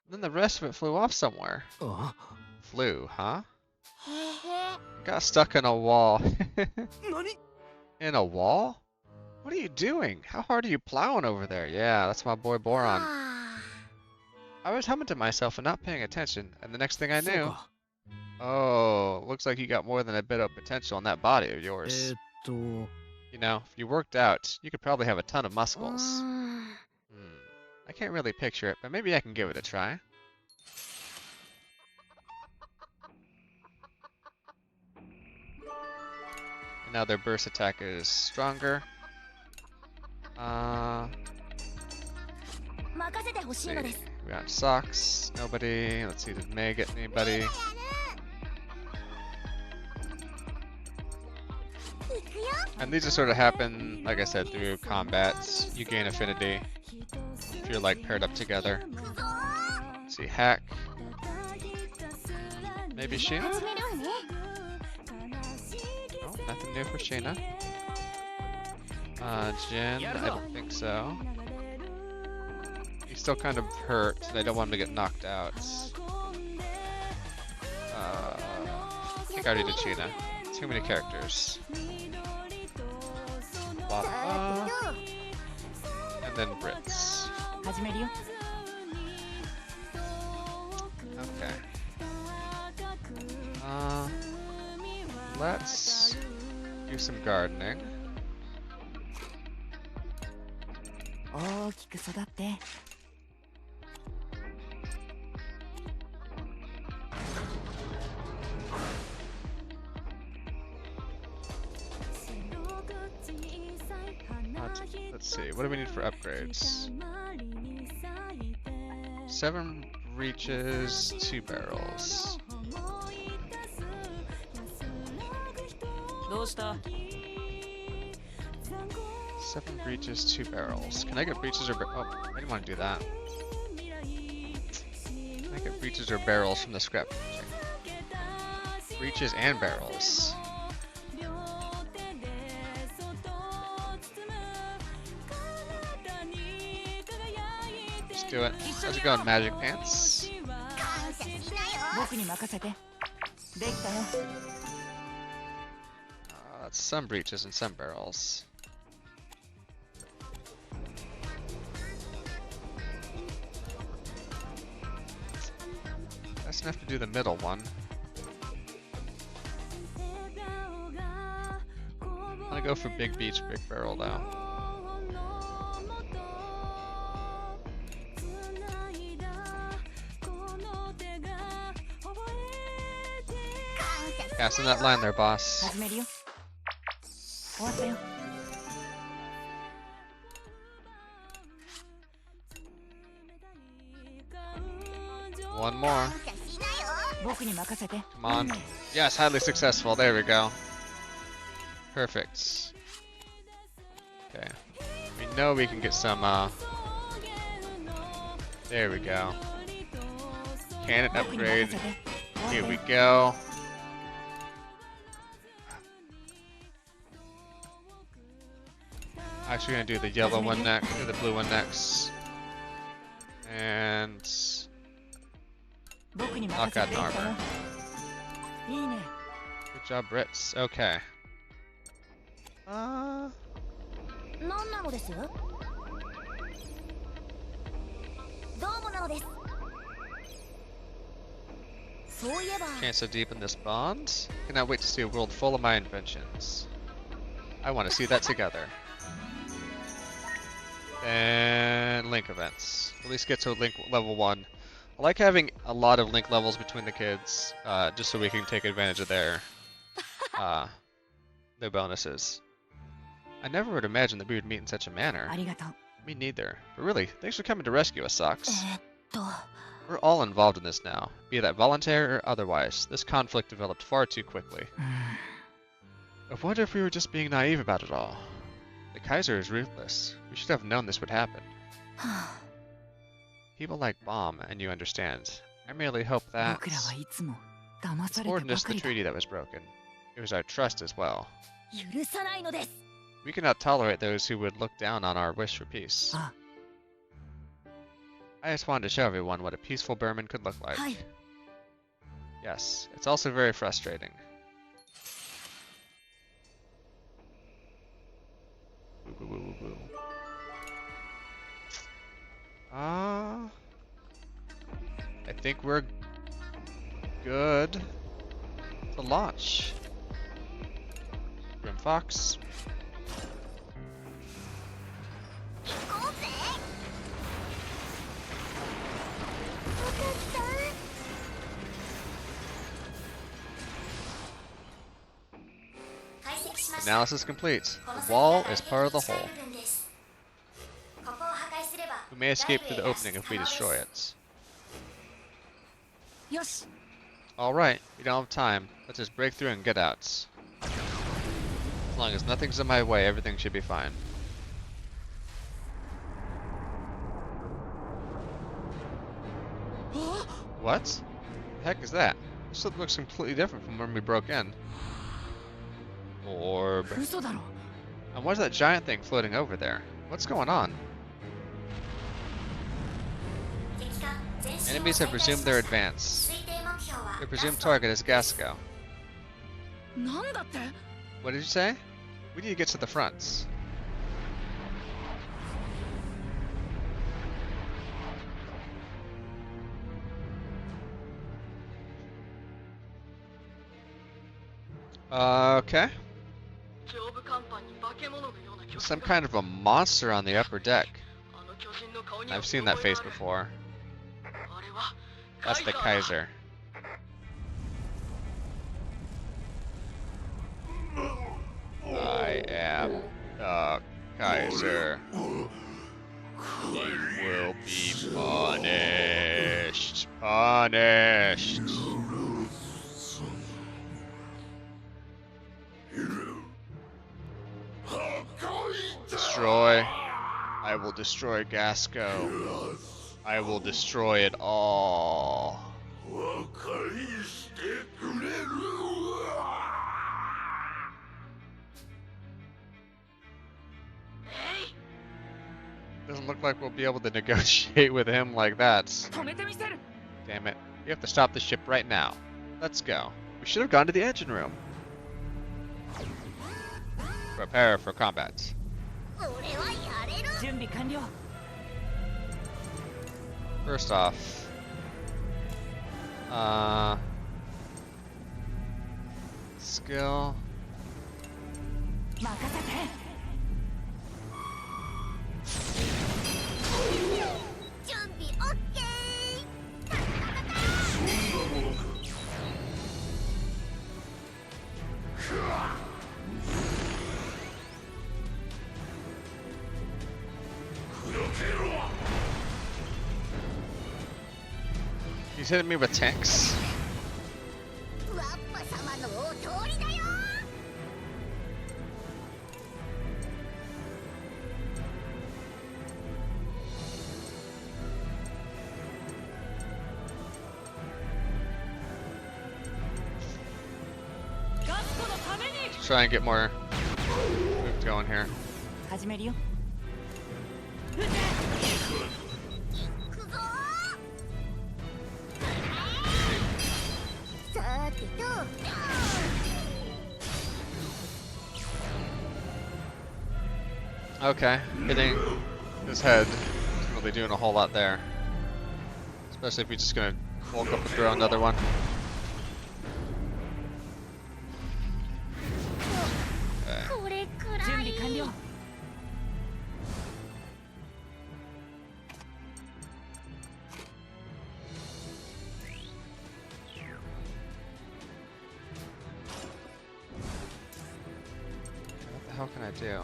Then the rest of it flew off somewhere. あ Flew, huh? へへ。 Got stuck in a wall. 何 In a wall? What are you doing? How hard are you plowing over there? Yeah, that's my boy Boron. あ I was humming to myself and not paying attention, and the next thing I そう knew, か oh, looks like you got more than a bit of potential in that body of yours. と You know, if you worked out, you could probably have a ton of うー muscles. ん I can't really picture it, but maybe I can give it a try. And now their burst attack is stronger. 任せてほ Let's し see. いのです We got socks. Nobody. Let's see. Did May get anybody? 行くよ And these just sort of happen, like I said, through combats. You gain affinity if you're like paired up together. 行くぞ Let's see. Hack. Maybe 始 Sheena? めるわね Oh, nothing new for Sheena. Jin. I don't think so. He's still kind of hurt, and I don't want him to get knocked out. I think I already did Sheena. Too many characters. Blah, さ blah. ーてと And then Brits. 始めるよ Okay. Let's do some gardening. 大きく育って Let's see. What do we need for upgrades? 7 reaches, 2 barrels. どうした 7 breaches, 2 barrels. Can I get breaches or oh, I didn't want to do that. Can I get breaches or barrels from the scrap? Breaches and barrels. Let's do it. How's it going, Magic Pants? 感謝しなよ僕に任せてできたよ That's some breaches and some barrels. That's enough to do the middle one. I'm gonna go for big beach, big barrel though. Casting that line there, boss. 始めるよ終わったよ One more. 感謝しなよ 僕に任せて Come on. Yes, highly successful. There we go. Perfect. Okay. We know we can get some, there we go. Cannon 僕に任 upgrade. せて終わった Here よ we go. Actually gonna do the yellow one next, or the blue one next. And 僕に knock 任せ out て an できたよ armor. いいね Good job, Brits. Okay. 何なのですどうもなのですそういえば Chance to deepen this bond. Cannot wait to see a world full of my inventions. I want to see that together. And link events. At least get to link level 1. I like having a lot of link levels between the kids, just so we can take advantage of their bonuses. I never would imagine that we would meet in such a manner. ありがとう Me neither. But really, thanks for coming to rescue us, Socks. と We're all involved in this now, be that voluntary or otherwise. This conflict developed far too quickly. うん I wonder if we were just being naive about it all. The Kaiser is ruthless. We should have known this would happen. はあ People like Bomb, and you understand. I merely hope that 僕らはいつも騙 it's され more て than ば just か the りだ treaty that was broken. It was our trust as well. 許さないのです We cannot tolerate those who would look down on our wish for peace. あ I just wanted to show everyone what a peaceful Burman could look like. はい Yes, it's also very frustrating. Boo, boo, boo, boo, boo. like we're good to launch. Grim Fox. 行こうぜ。よかった。解析しました。 Analysis complete. The wall is part of the whole. ここを破壊すれば We may escape through the opening if we destroy it. よし Alright, we don't have time. Let's just break through and get out. As long as nothing's in my way, everything should be fine. What? The heck is that? This looks completely different from when we broke in. Orb. 嘘だろ And what's that giant thing floating over there? What's going on? Enemies have resumed their advance. Their presumed target is Gasco. なんだって What did you say? We need to get to the fronts. Okay. Some kind of a monster on the upper deck. I've seen that face before. That's the Kaiser. I am the Kaiser. You will be punished. Punished. Destroy. I will destroy Gasco. I will destroy it all. Doesn't look like we'll be able to negotiate with him like that. 止めてみせる Damn it. We have to stop the ship right now. Let's go. We should have gone to the engine room. Prepare for combat. 俺はやれる。準備完了 First off, skill. 任せて 準備オッケー。 He's hitting me with tanks. ワッパ様のお通りだよ。 ガスコのために Let's try and get more move going here. 始めるよ 行くぞー。さてと。 Okay, hitting his head isn't really doing a whole lot there. Especially if he's just gonna walk up and throw another one. Okay. これくらい。準備完了 What the hell can I do?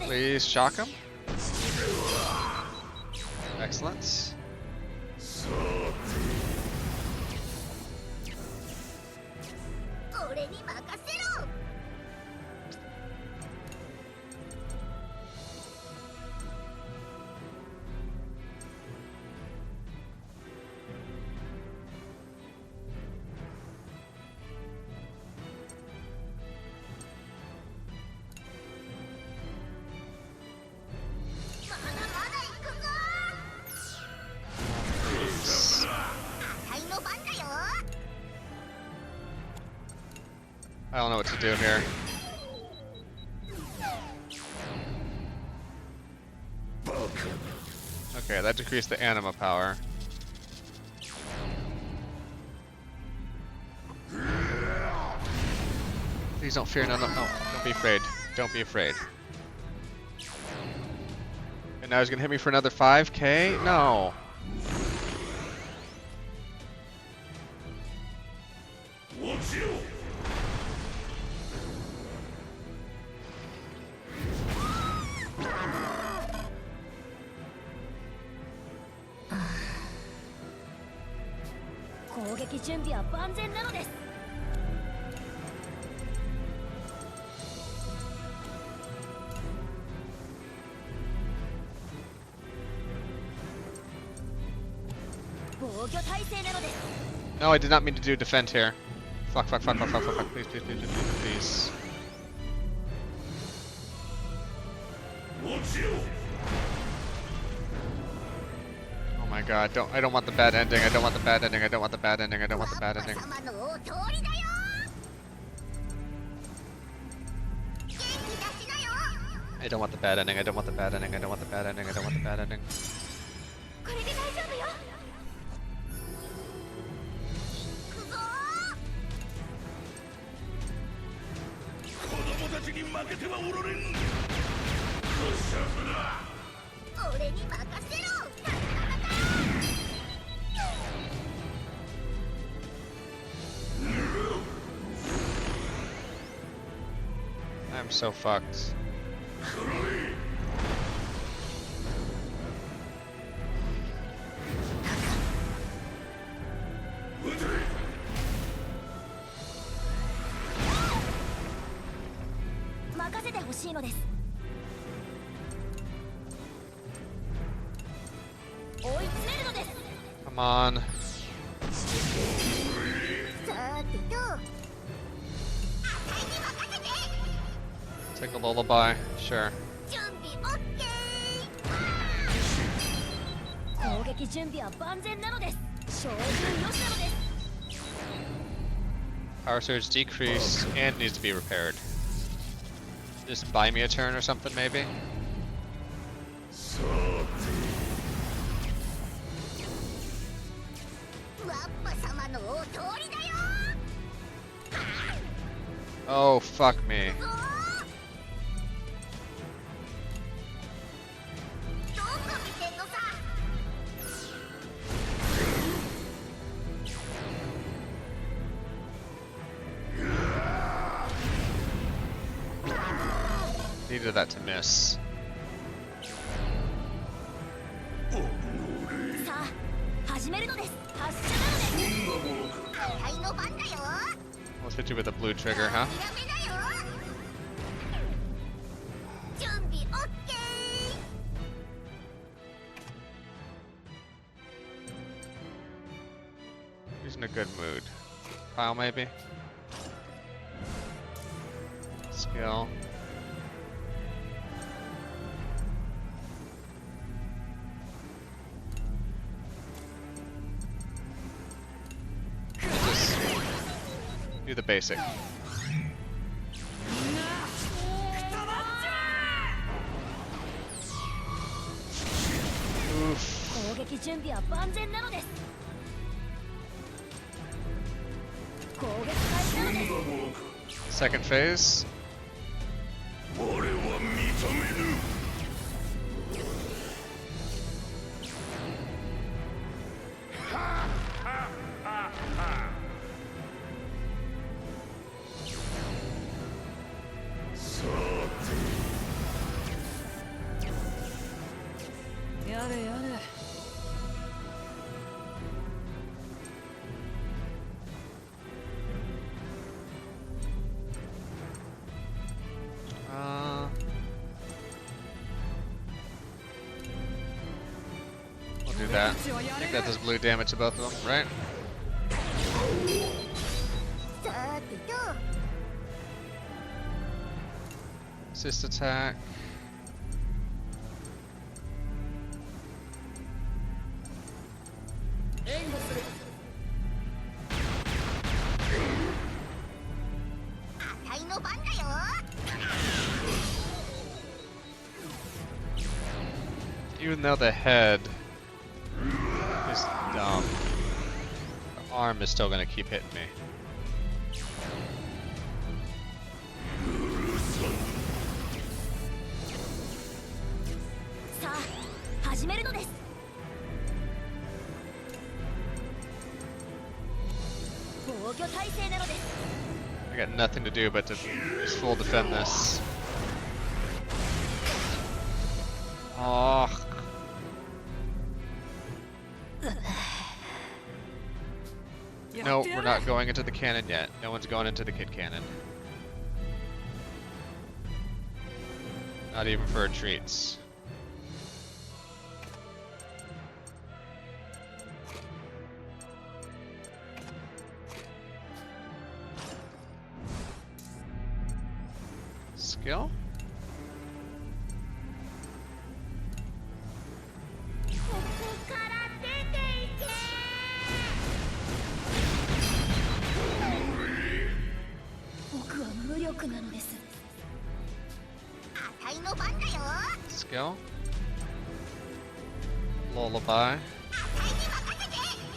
Please shock him. Excellent. 俺に任せろ。 まだまだ行くぞー。あたいの番だよ。 I don't know what to do here. Okay, that decreased the anima power. Please don't fear, no, don't be afraid. Don't be afraid. And now he's gonna hit me for another 5k? No. No, I did not mean to do defend here. Fuck, fuck, fuck, fuck, fuck, fuck, fuck. Please, please, please, please, please, please. Oh my god, I don't want the bad ending, I don't want the bad ending, I don't want the bad ending, I don't want the bad ending. I don't want the bad ending, I don't want the bad ending, I don't want the bad ending, I don't want the bad ending. I'm so fucked. Come on. Take a lullaby, sure. Power surge decrease and needs to be repaired. Just buy me a turn or something, maybe? Oh, fuck me. Needed that to miss. Let's hit you with a blue trigger, huh? He's in a good mood. Pile, maybe? Skill. Do the basic. Oof. Second phase. We'll do that. I think that does blue damage to both of them, right? Assist attack. Even though the head is dumb, the arm is still gonna keep hitting me. さあ始めるのです。防御体制なのです。 I got nothing to do but to just full defend this. Oh. No, we're not going into the cannon yet. No one's going into the kid cannon. Not even for retreats. Skill? ここから出ていけ。僕は無力なのです。あたいの番だよ。 Skill? Lullaby?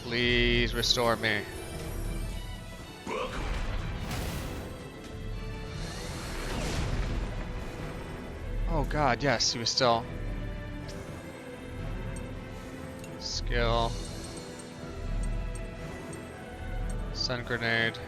Please restore me. Oh god, yes, he was still. Skill. Sun grenade.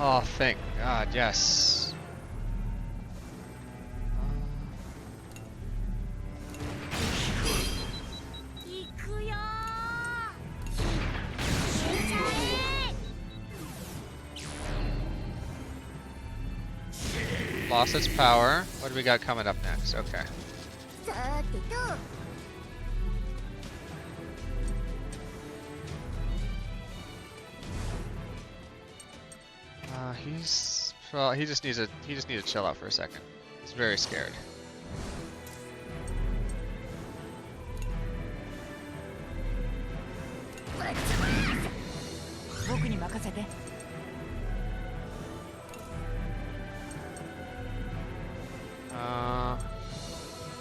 Oh, thank God, yes. 行くよ。 Lost its power. What do we got coming up next? Okay. さてと。 He's well, he just needs to chill out for a second. He's very scared.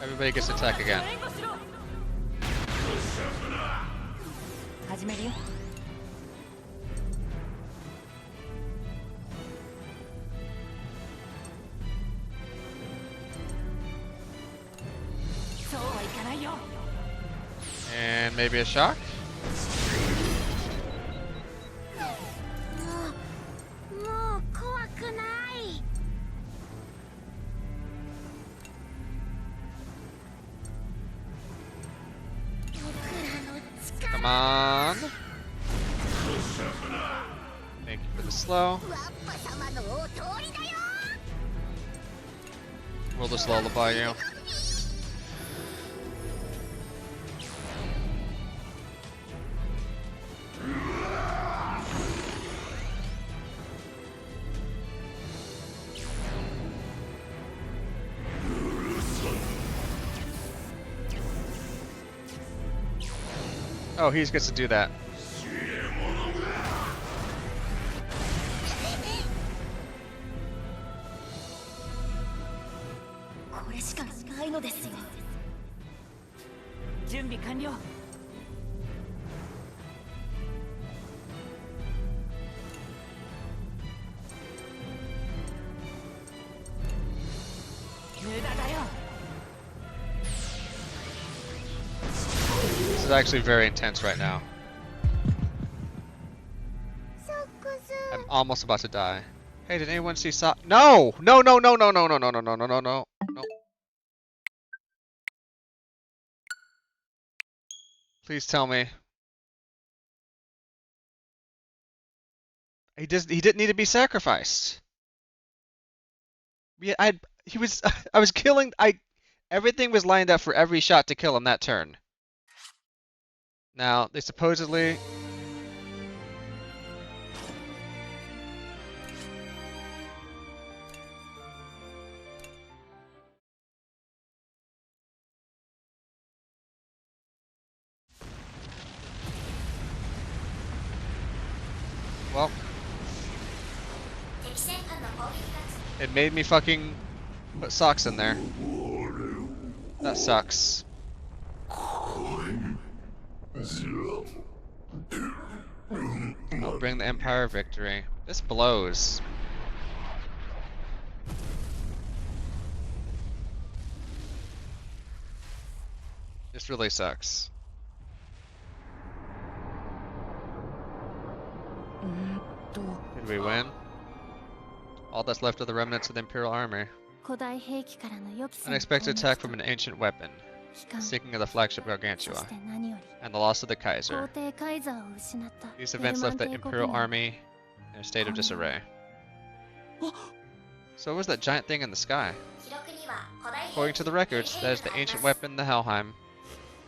Everybody gets to attack again. 始めるよ。そうはいかないよ。 And maybe a shock? もう怖くない。 Come on. Thank you for the slow. We'll just lullaby you. Oh, he gets to do that. This is actually very intense right now. I'm almost about to die. Hey, did anyone see No! No, no, no, no, no, no, no, no, no, no, no, no. No. Please tell me. He didn't need to be sacrificed. Yeah, I was killing, everything was lined up for every shot to kill him that turn. Now, they supposedly... Well, 敵戦艦の攻撃が it made me fucking put socks in there. That sucks. I'll bring the Empire victory. This blows. This really sucks. Did we win? All that's left of the remnants of the Imperial army. 古代兵器からの予期せぬ Unexpected 攻 attack 撃と from an ancient weapon, 機関 sinking of the flagship そ Gargantua, して何より and the loss of the 皇 Kaiser. 帝カイザーを失った These ベル events マ left ン the 帝国 Imperial 軍 army in a state of disarray. So what was that giant thing in the sky? 記録には古代兵 According to the records, that is the ancient weapon, the Helheim.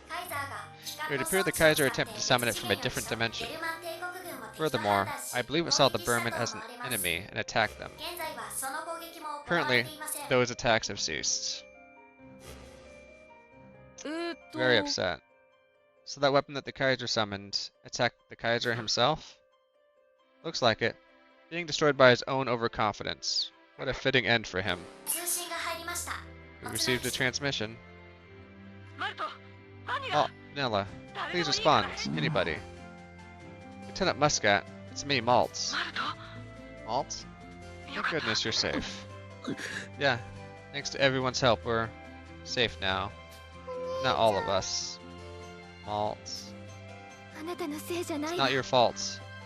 カイザーが機関 It would の appear the 装置を Kaiser 使って attempted to summon it from a 一 different 撃を dimension. ベルマン帝国軍を敵と Furthermore, 判断し I believe it saw the 攻撃した Burman と as an 思われます enemy and attacked them. 現在はその攻撃も行わ Currently, れていません those attacks have ceased. Very upset. So that weapon that the Kaiser summoned attacked the Kaiser himself? Looks like it. Being destroyed by his own overconfidence. What a fitting end for him. 通信が入りました We received a transmission. マルト、何 Oh, が Nella, 誰 please でもいいから respond. Anybody. Lieutenant Muscat, it's me, Maltz. マルト、 Maltz? よ Thank かった goodness you're safe. Yeah, thanks to everyone's help, we're safe now. Not all of us. Maltz. あなたのせいじゃな It's い not your fault.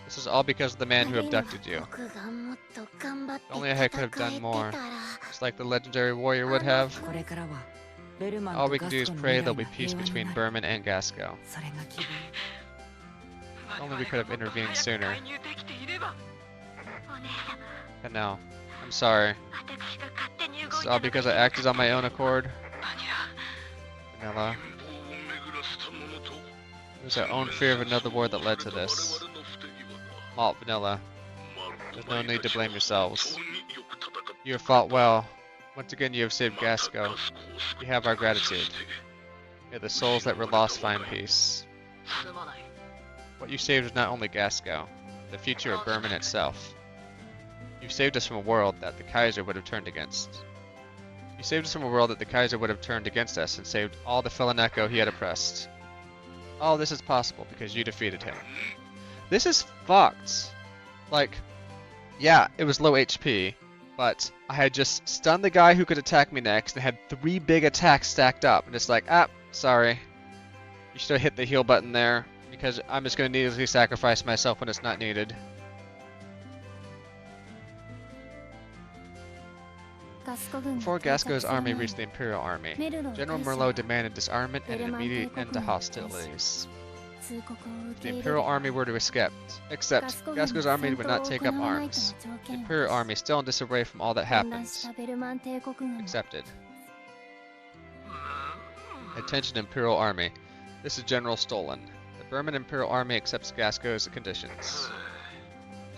This is all because of the man who abducted you. 僕がもっと頑張って If only I could have done more. Just like the legendary warrior would have. これからはベルマン All と we ガ can ス do is コの pray 未来 there'll が be peace 平和に between なる Berman and Gasco. それが希 If only we could have intervened sooner. 介入できていれば But no. I'm sorry. 私が勝手に動い It's た all のが because I acted on my own accord. バニラ Vanilla. It was our own fear of another war that led to this. Malt, Vanilla. There's no need to blame yourselves. You have fought well. Once again, you have saved Gasco. You have our gratitude. May the souls that were lost find peace. すまない What you saved was not only Gasco, the future of Berman itself. You saved us from a world that the Kaiser would have turned against. You saved us from a world that the Kaiser would have turned against us and saved all the Philoneco he had oppressed. All this is possible because you defeated him. This is fucked. Like, yeah, it was low HP, but I had just stunned the guy who could attack me next and had 3 big attacks stacked up. And it's like, sorry. You should have hit the heal button there because I'm just going to needlessly sacrifice myself when it's not needed. Before Gasco's army reached the Imperial army, General Merlot demanded disarmament and an immediate end to hostilities. If the Imperial army were to escape, except Gasco's army would not take up arms. The Imperial army, still in disarray from all that happened, accepted. Attention Imperial army. This is General Stolen. The Burman Imperial army accepts Gasco's conditions.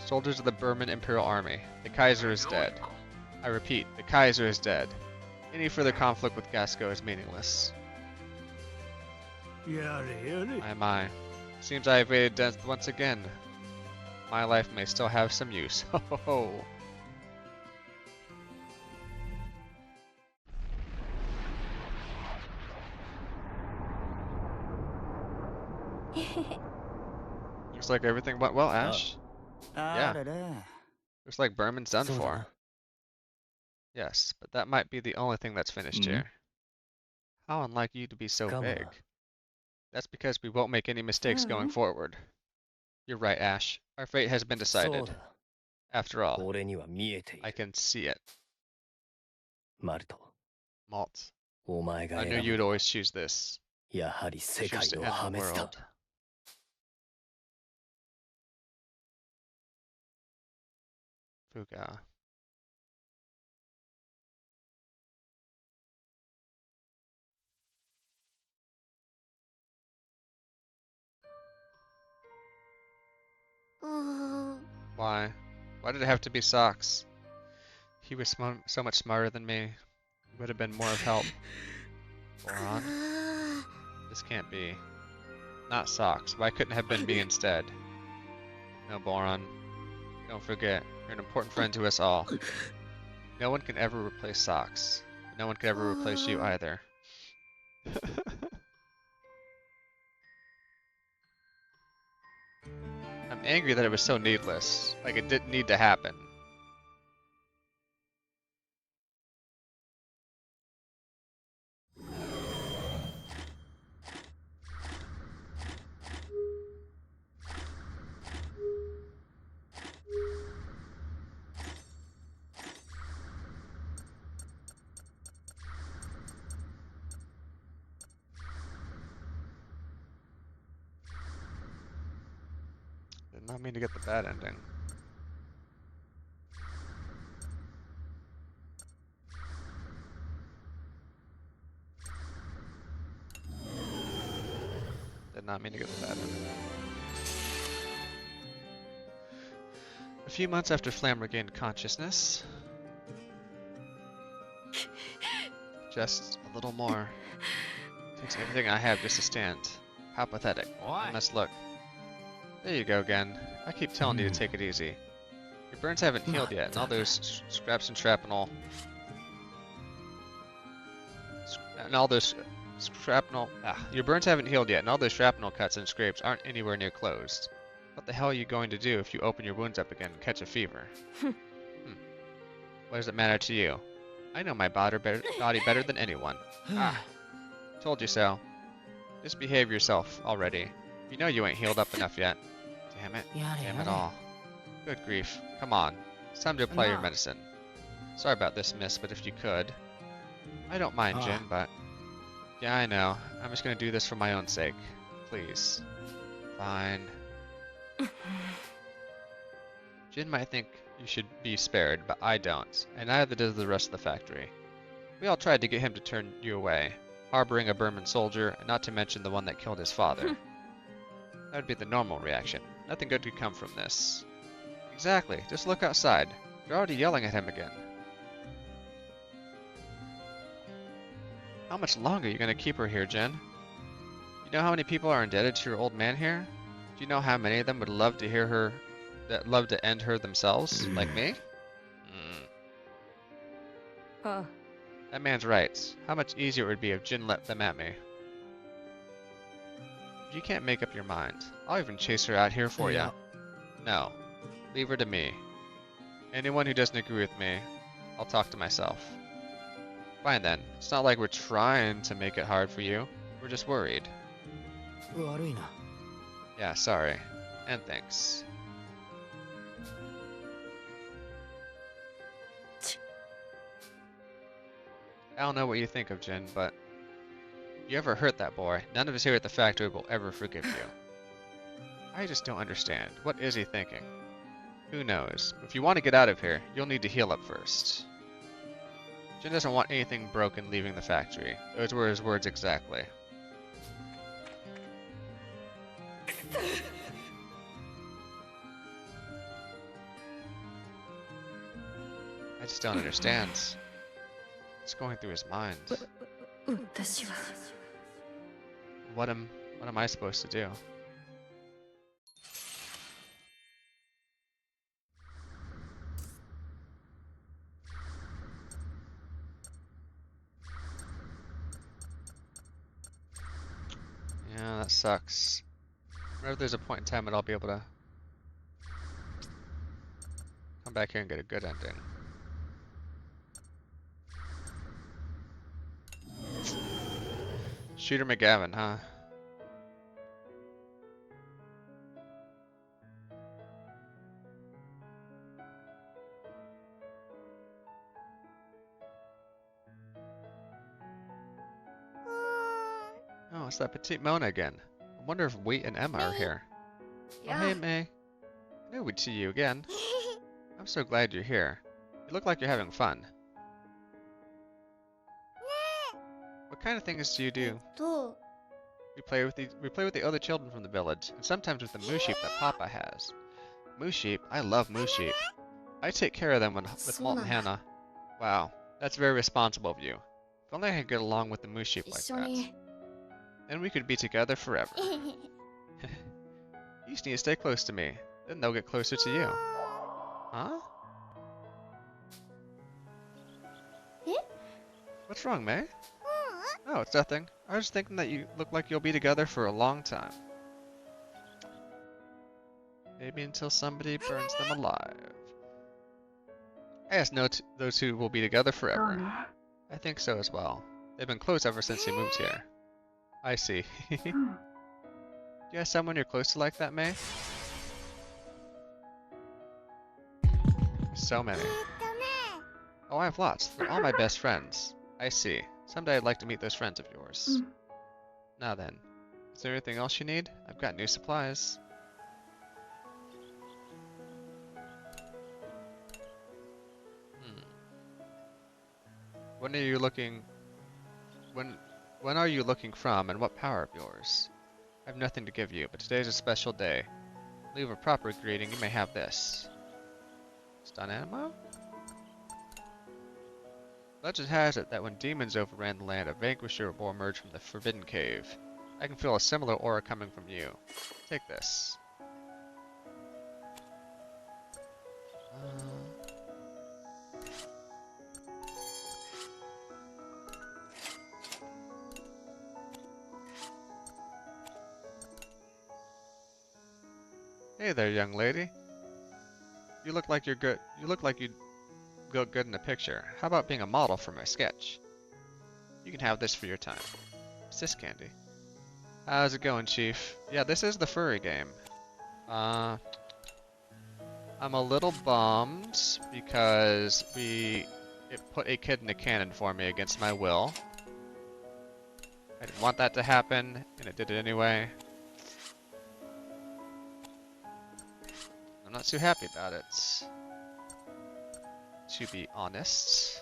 Soldiers of the Burman Imperial army. The Kaiser is dead. I repeat, the Kaiser is dead. Any further conflict with Gasco is meaningless. My. Seems I evaded death once again. My life may still have some use. Ho ho ho. Looks like everything went well, Ash. Yeah. Looks like Berman's done for. Yes, but that might be the only thing that's finished here. How unlike you to be so vague. That's because we won't make any mistakes going forward. You're right, Ash. Our fate has been decided. After all, I can see it. Malt. I knew you'd always choose this. Choose to end the world. Fuga. Why? Why did it have to be Socks? He was so much smarter than me. He would have been more of help. Boron? This can't be. Not Socks. Why couldn't it have been me instead? No, Boron. Don't forget, you're an important friend to us all. No one can ever replace socks. No one can ever replace you either. I'm angry that it was so needless. Like, it didn't need to happen. Did not mean to get the bad ending. Did not mean to get the bad ending. A few months after Flam regained consciousness. Just a little more. Takes everything I have just to stand. How pathetic. I must look. There you go again. I keep telling you to take it easy. Your burns haven't healed yet, and all those scraps and shrapnel... Your burns haven't healed yet, and all those shrapnel cuts and scrapes aren't anywhere near closed. What the hell are you going to do if you open your wounds up again and catch a fever? What does it matter to you? I know my body better than anyone. Told you so. Just behave yourself already. You know you ain't healed up enough yet. Damn it. Damn it all. Good grief. Come on. It's time to apply your medicine. Sorry about this, miss, but if you could. I don't mind, Jin, but... Yeah, I know. I'm just gonna do this for my own sake. Please. Fine. Jin might think you should be spared, but I don't, and neither does the rest of the factory. We all tried to get him to turn you away, harboring a Burman soldier, and not to mention the one that killed his father. That would be the normal reaction. Nothing good could come from this. Exactly. Just look outside. You're already yelling at him again. How much longer are you going to keep her here, Jin? You know how many people are indebted to your old man here? Do you know how many of them would love to hear her, love to end her themselves, like me? That man's right. How much easier it would be if Jin let them at me. If you can't make up your mind, I'll even chase her out here for you. No. Leave her to me. Anyone who doesn't agree with me, I'll talk to myself. Fine then. It's not like we're trying to make it hard for you. We're just worried. Yeah, sorry. And thanks. I don't know what you think of Jin, but if you ever hurt that boy, none of us here at the factory will ever forgive you. I just don't understand. What is he thinking? Who knows? If you want to get out of here, you'll need to heal up first. Jin doesn't want anything broken leaving the factory. Those were his words exactly. I just don't understand. What's going through his mind? What am I supposed to do? Yeah, that sucks. Whenever there's a point in time that I'll be able to come back here and get a good ending. Shooter McGavin, huh? Oh, it's that petite Mona again. I wonder if Wheat and Emma are here. Oh, hey, May. I knew we'd see you again. I'm so glad you're here. You look like you're having fun. What kind of things do you do? We play with the other children from the village, and sometimes with the moose sheep that Papa has. Moose sheep? I love moose sheep. I take care of them with Walt and Hannah. Wow, that's very responsible of you. If only I could get along with the moose sheep like that. Then we could be together forever. You just need to stay close to me. Then they'll get closer to you. Huh? え？ What's wrong, May? う Oh, it's nothing. I was thinking that you look like you'll be together for a long time. Maybe until somebody burns them alive. Yes, no, those two will be together forever. I think so as well. They've been close ever since he moved here. I see. Do you have someone you're close to like that, May? So ん。many. ね。 Oh, I have lots. They're all my best friends. I see. Someday I'd like to meet those friends of yours. Now then, is there anything else you need? I've got new supplies. When are you looking? When are you looking from, and what power of yours? I have nothing to give you, but today's a special day. Leave a proper greeting. You may have this. Stun ammo? Legend has it that when demons overran the land, a vanquisher will emerge from the Forbidden Cave. I can feel a similar aura coming from you. Take this. Hey there, young lady. You look like you're good. You look like you'd go good in a picture. How about being a model for my sketch? You can have this for your time. What's this candy? How's it going, Chief? Yeah, this is the furry game. I'm a little bummed because it put a kid in a cannon for me against my will. I didn't want that to happen, and it did it anyway. I'm not too happy about it, to be honest.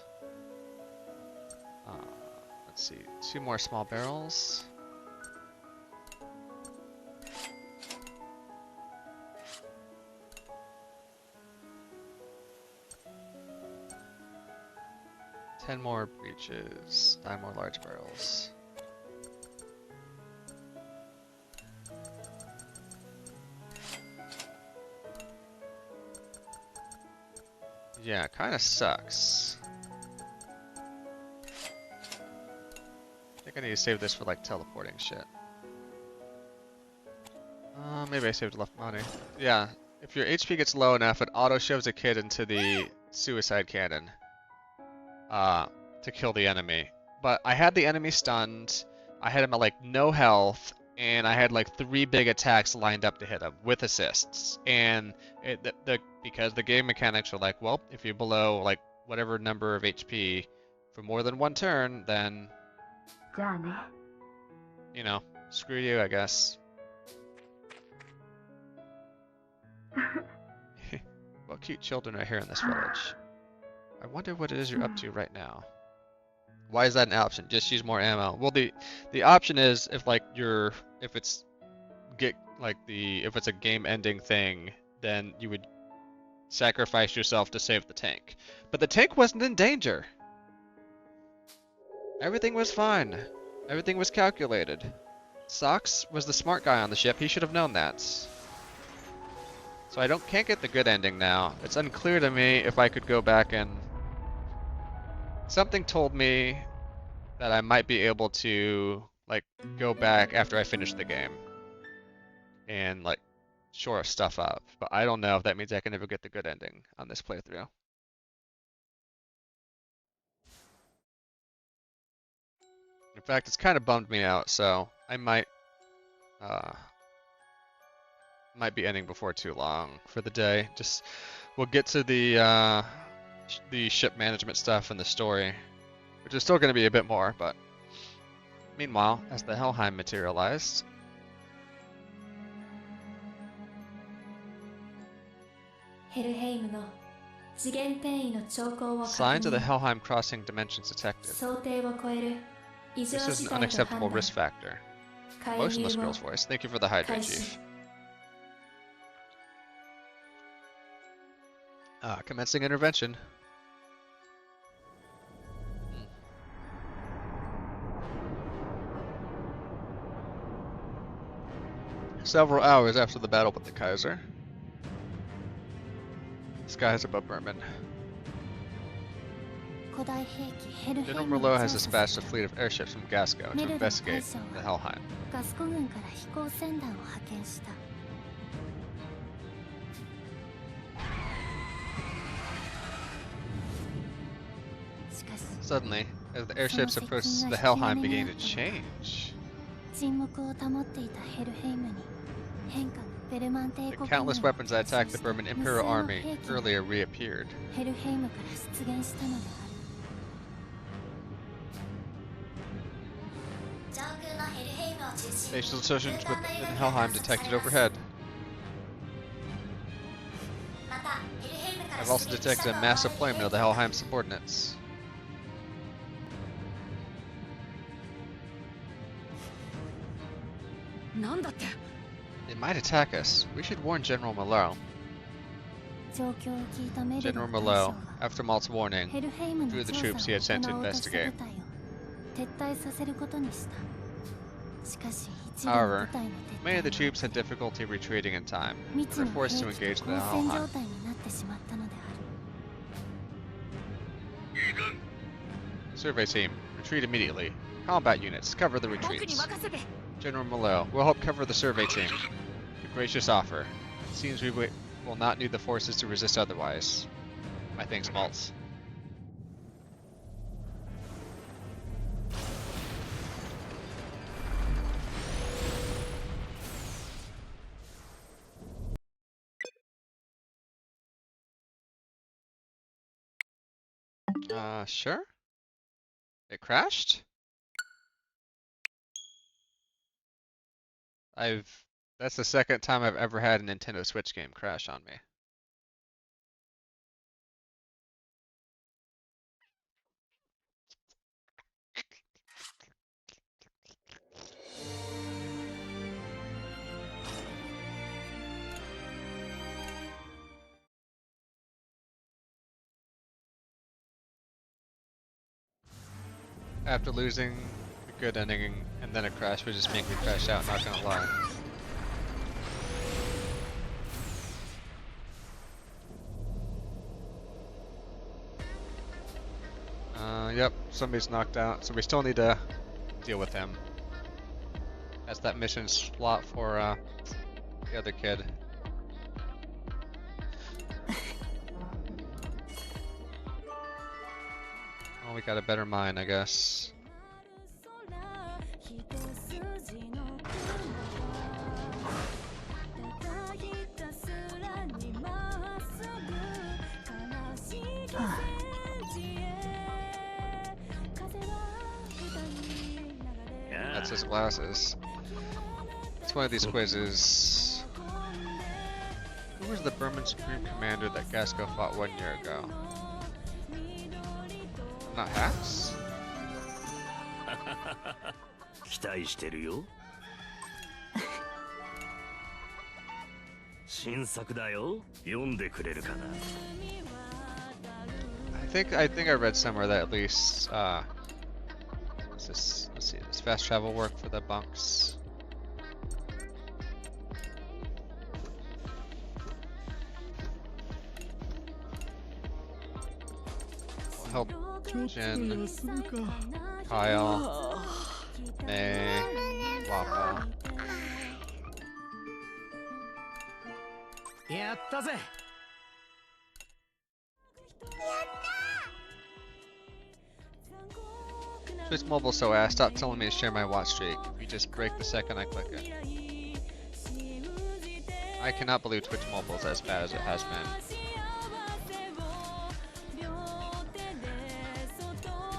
Let's see, 2 more small barrels. Ten more breaches, 9 more large barrels. Yeah, it kind of sucks. I think I need to save this for like teleporting shit. Maybe I saved enough money. Yeah, if your HP gets low enough, it auto shoves a kid into the suicide cannon. To kill the enemy. But I had the enemy stunned. I had him at like no health, and I had like 3 big attacks lined up to hit him with assists. And because the game mechanics are like, well, if you're below like whatever number of HP for more than 1 turn, then you know, screw you, I guess. What cute children are here in this village. I wonder what it is you're up to right now. Why is that an option? Just use more ammo. Well, the option is if like if it's a game-ending thing, then you would sacrifice yourself to save the tank. But the tank wasn't in danger. Everything was fine. Everything was calculated. Sox was the smart guy on the ship. He should have known that. So I can't get the good ending now. It's unclear to me if I could go back and... Something told me that I might be able to like go back after I finish the game and like shore stuff up, but I don't know if that means I can ever get the good ending on this playthrough. In fact, it's kind of bummed me out, so I might be ending before too long for the day. Just we'll get to the ship management stuff and the story, which is still going to be a bit more, but meanwhile, as the Helheim materialized, signs of the Helheim crossing dimensions detected. This is an unacceptable risk factor. Motionless girl's voice. Thank you for the hydrate, Chief. Commencing intervention. Several hours after the battle with the Kaiser. skies above Berman. 古代兵器ヘルヘイ General ムを Merlot 調 has 査す dispatched a るた fleet of airships from Gasco to メルド大 investigate 将 the は Helheim. ガスコ軍から飛行船団を派遣した。 しかし Suddenly, as the airships approached the Helheim began to change. 沈黙を保っていたヘルヘイムに変化がベルマン帝 The 国 countless 軍が weapons that attacked the 結集した Berman 無 Imperial 数の army 兵器が earlier reappeared. ヘルヘイムから出現したのである。上空のヘルヘイムを中心に Facial assertions within Helheim detected overhead. またヘルヘイムから I've also 出撃した detected と a 思われ mass る deployment of the Helheim subordinates. なんだって。 They might attack us. We should warn General Merlot. 状況を聞いたメルド General 大将 Merlot, は after Malt's warning, ヘルヘイムの drew the 調 troops he had 査 sent を to 行おうとした部 investigate. 隊を撤退させることにした。しかし一部の However, 部隊の many of the 撤退 troops had difficulty retreating in time 未 and 知 were の forced 兵 to 器 engage と the 交戦状 Helheim. 態になってしまったのである。 Survey team, retreat immediately. Combat units, cover the 僕に retreats. 任せて。 General Merlot, we'll help cover the survey team. A gracious offer. It seems we will not need the forces to resist otherwise. My thanks, Maltz. Sure? It crashed? That's the second time I've ever had a Nintendo Switch game crash on me. After losing a good ending and then a crash would just make me crash out, not gonna lie. Yep, somebody's knocked out, so we still need to deal with him. That's that mission slot for the other kid. Oh, we got a better mine, I guess. That's his glasses. It's one of these quizzes. Who was the Berman Supreme Commander that Gasco fought 1 year ago? Not Hacks? 期待してるよ。新作だよ。読んでくれるかな。I think I read somewhere that at least let's see, does fast travel work for the bunks? We'll help Jen, Kyle, May, Waffle. やったぜ。 Twitch Mobile so ass, stop telling me to share my watch streak. You just break the second I click it. I cannot believe Twitch Mobile is as bad as it has been.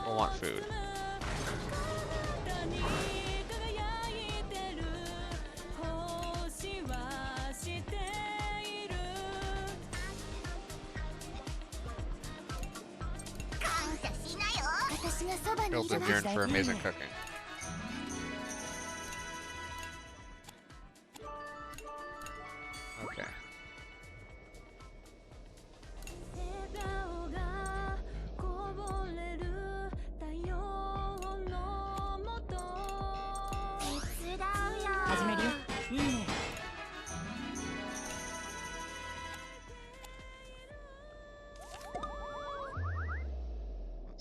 I want food. Filled with yearn for amazing cooking. Okay.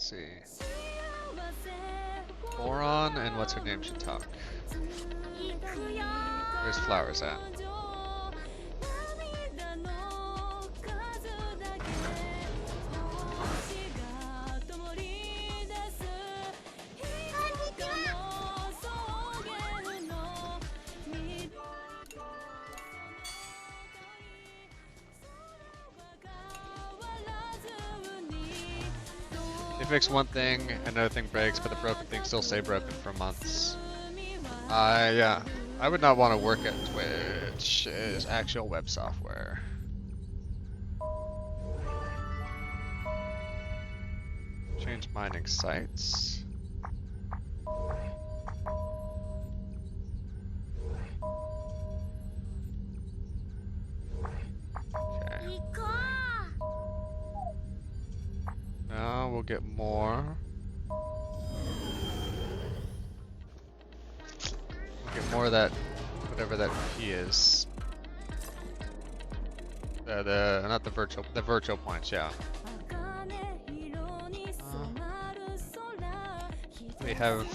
see. Boron and what's her name should talk. Where's Flowers at? They fix one thing, another thing breaks, but the broken things still stay broken for months. Yeah. I would not want to work at Twitch. Is actual web software. Change mining sites. Okay. Now we'll get more. We'll get more of that, whatever that key is. Not the virtual points, yeah. We have.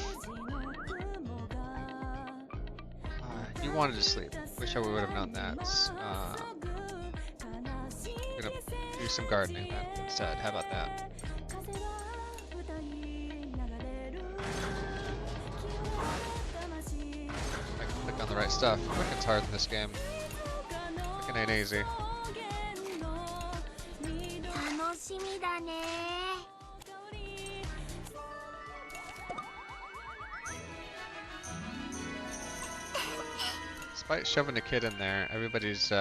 You wanted to sleep. Wish I would have known that. I'm gonna do some gardening then instead. How about that? I can click on the right stuff. Clicking's hard in this game. Clicking ain't easy. Despite shoving a kid in there, everybody's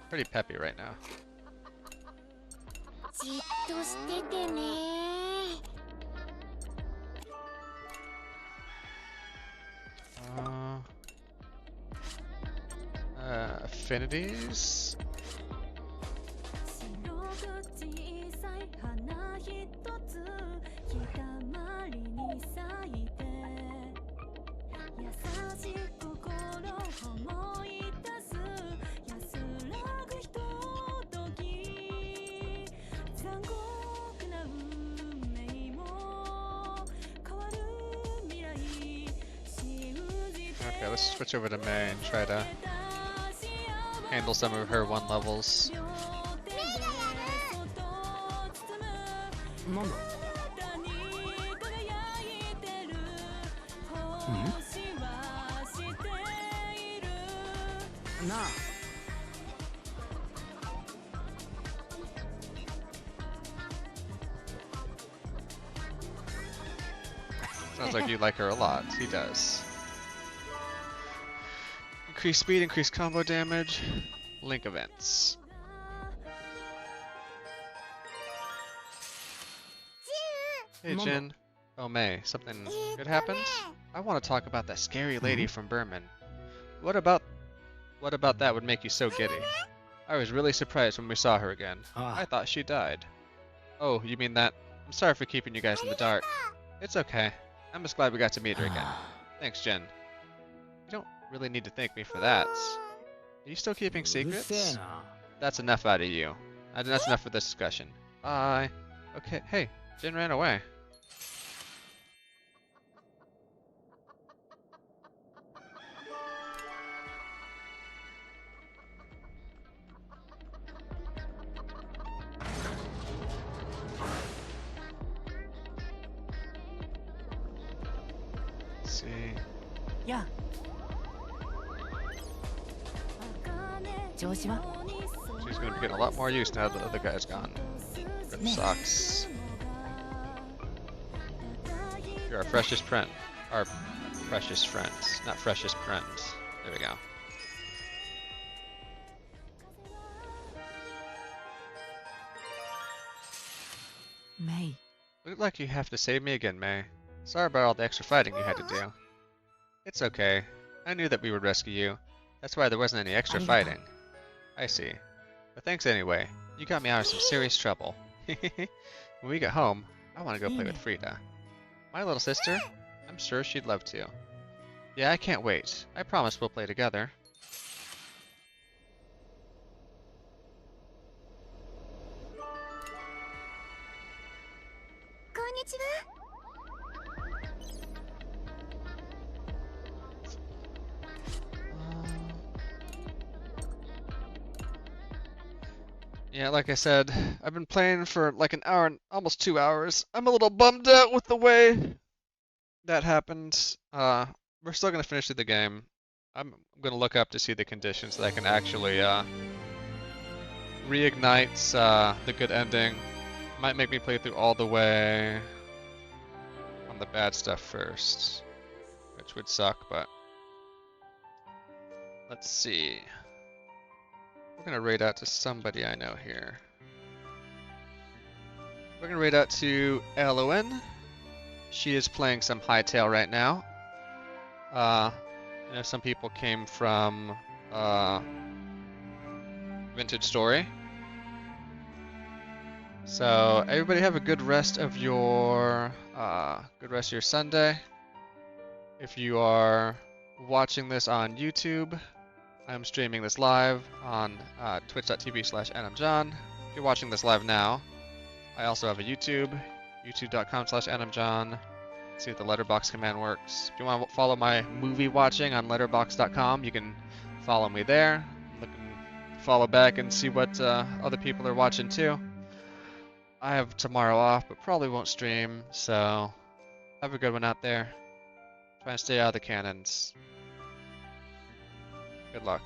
pretty peppy right now. Affinities? Okay, let's switch over to May and try to handle some of her 1 levels. Sounds like you like her a lot. He does. Increase speed, increase combo damage, link events. Hey Jin. Oh May, something good happened? I want to talk about that scary lady from Berman. What about that would make you so giddy? I was really surprised when we saw her again. I thought she died. Oh, you mean that? I'm sorry for keeping you guys in the dark. It's okay. I'm just glad we got to meet her again. Thanks, Jin. You don't really need to thank me for that. Are you still keeping secrets? That's enough out of you. That's enough for this discussion. Bye. Okay, hey, Jin ran away. Let's see. Yeah. She's gonna be getting a lot more use now that the other guy's gone. That sucks. You're our freshest friend. Our precious friends. Not freshest friends. There we go. May. Look like you have to save me again, May. Sorry about all the extra fighting you had to do. It's okay. I knew that we would rescue you. That's why there wasn't any extra fighting. I see. But thanks anyway. You got me out of some serious trouble. When we get home, I want to go play with Frida. My little sister? I'm sure she'd love to. Yeah, I can't wait. I promise we'll play together. にちは。 Yeah, like I said, I've been playing for like an hour, almost 2 hours. I'm a little bummed out with the way that happened. We're still gonna finish through the game. I'm gonna look up to see the conditions that I can actually reignite the good ending. Might make me play through all the way on the bad stuff first, which would suck, but let's see. We're gonna raid out to somebody I know here. We're gonna raid out to Elowen. She is playing some Hightail right now. You know, some people came from Vintage Story. So everybody have a good rest of your Sunday. If you are watching this on YouTube, I'm streaming this live on twitch.tv/AnimJohn. If you're watching this live now, I also have a YouTube, youtube.com/AnimJohn. See if the letterbox command works. If you want to follow my movie watching on letterbox.com, you can follow me there. Look and follow back and see what other people are watching too. I have tomorrow off, but probably won't stream, so have a good one out there. Try and stay out of the cannons. Good luck.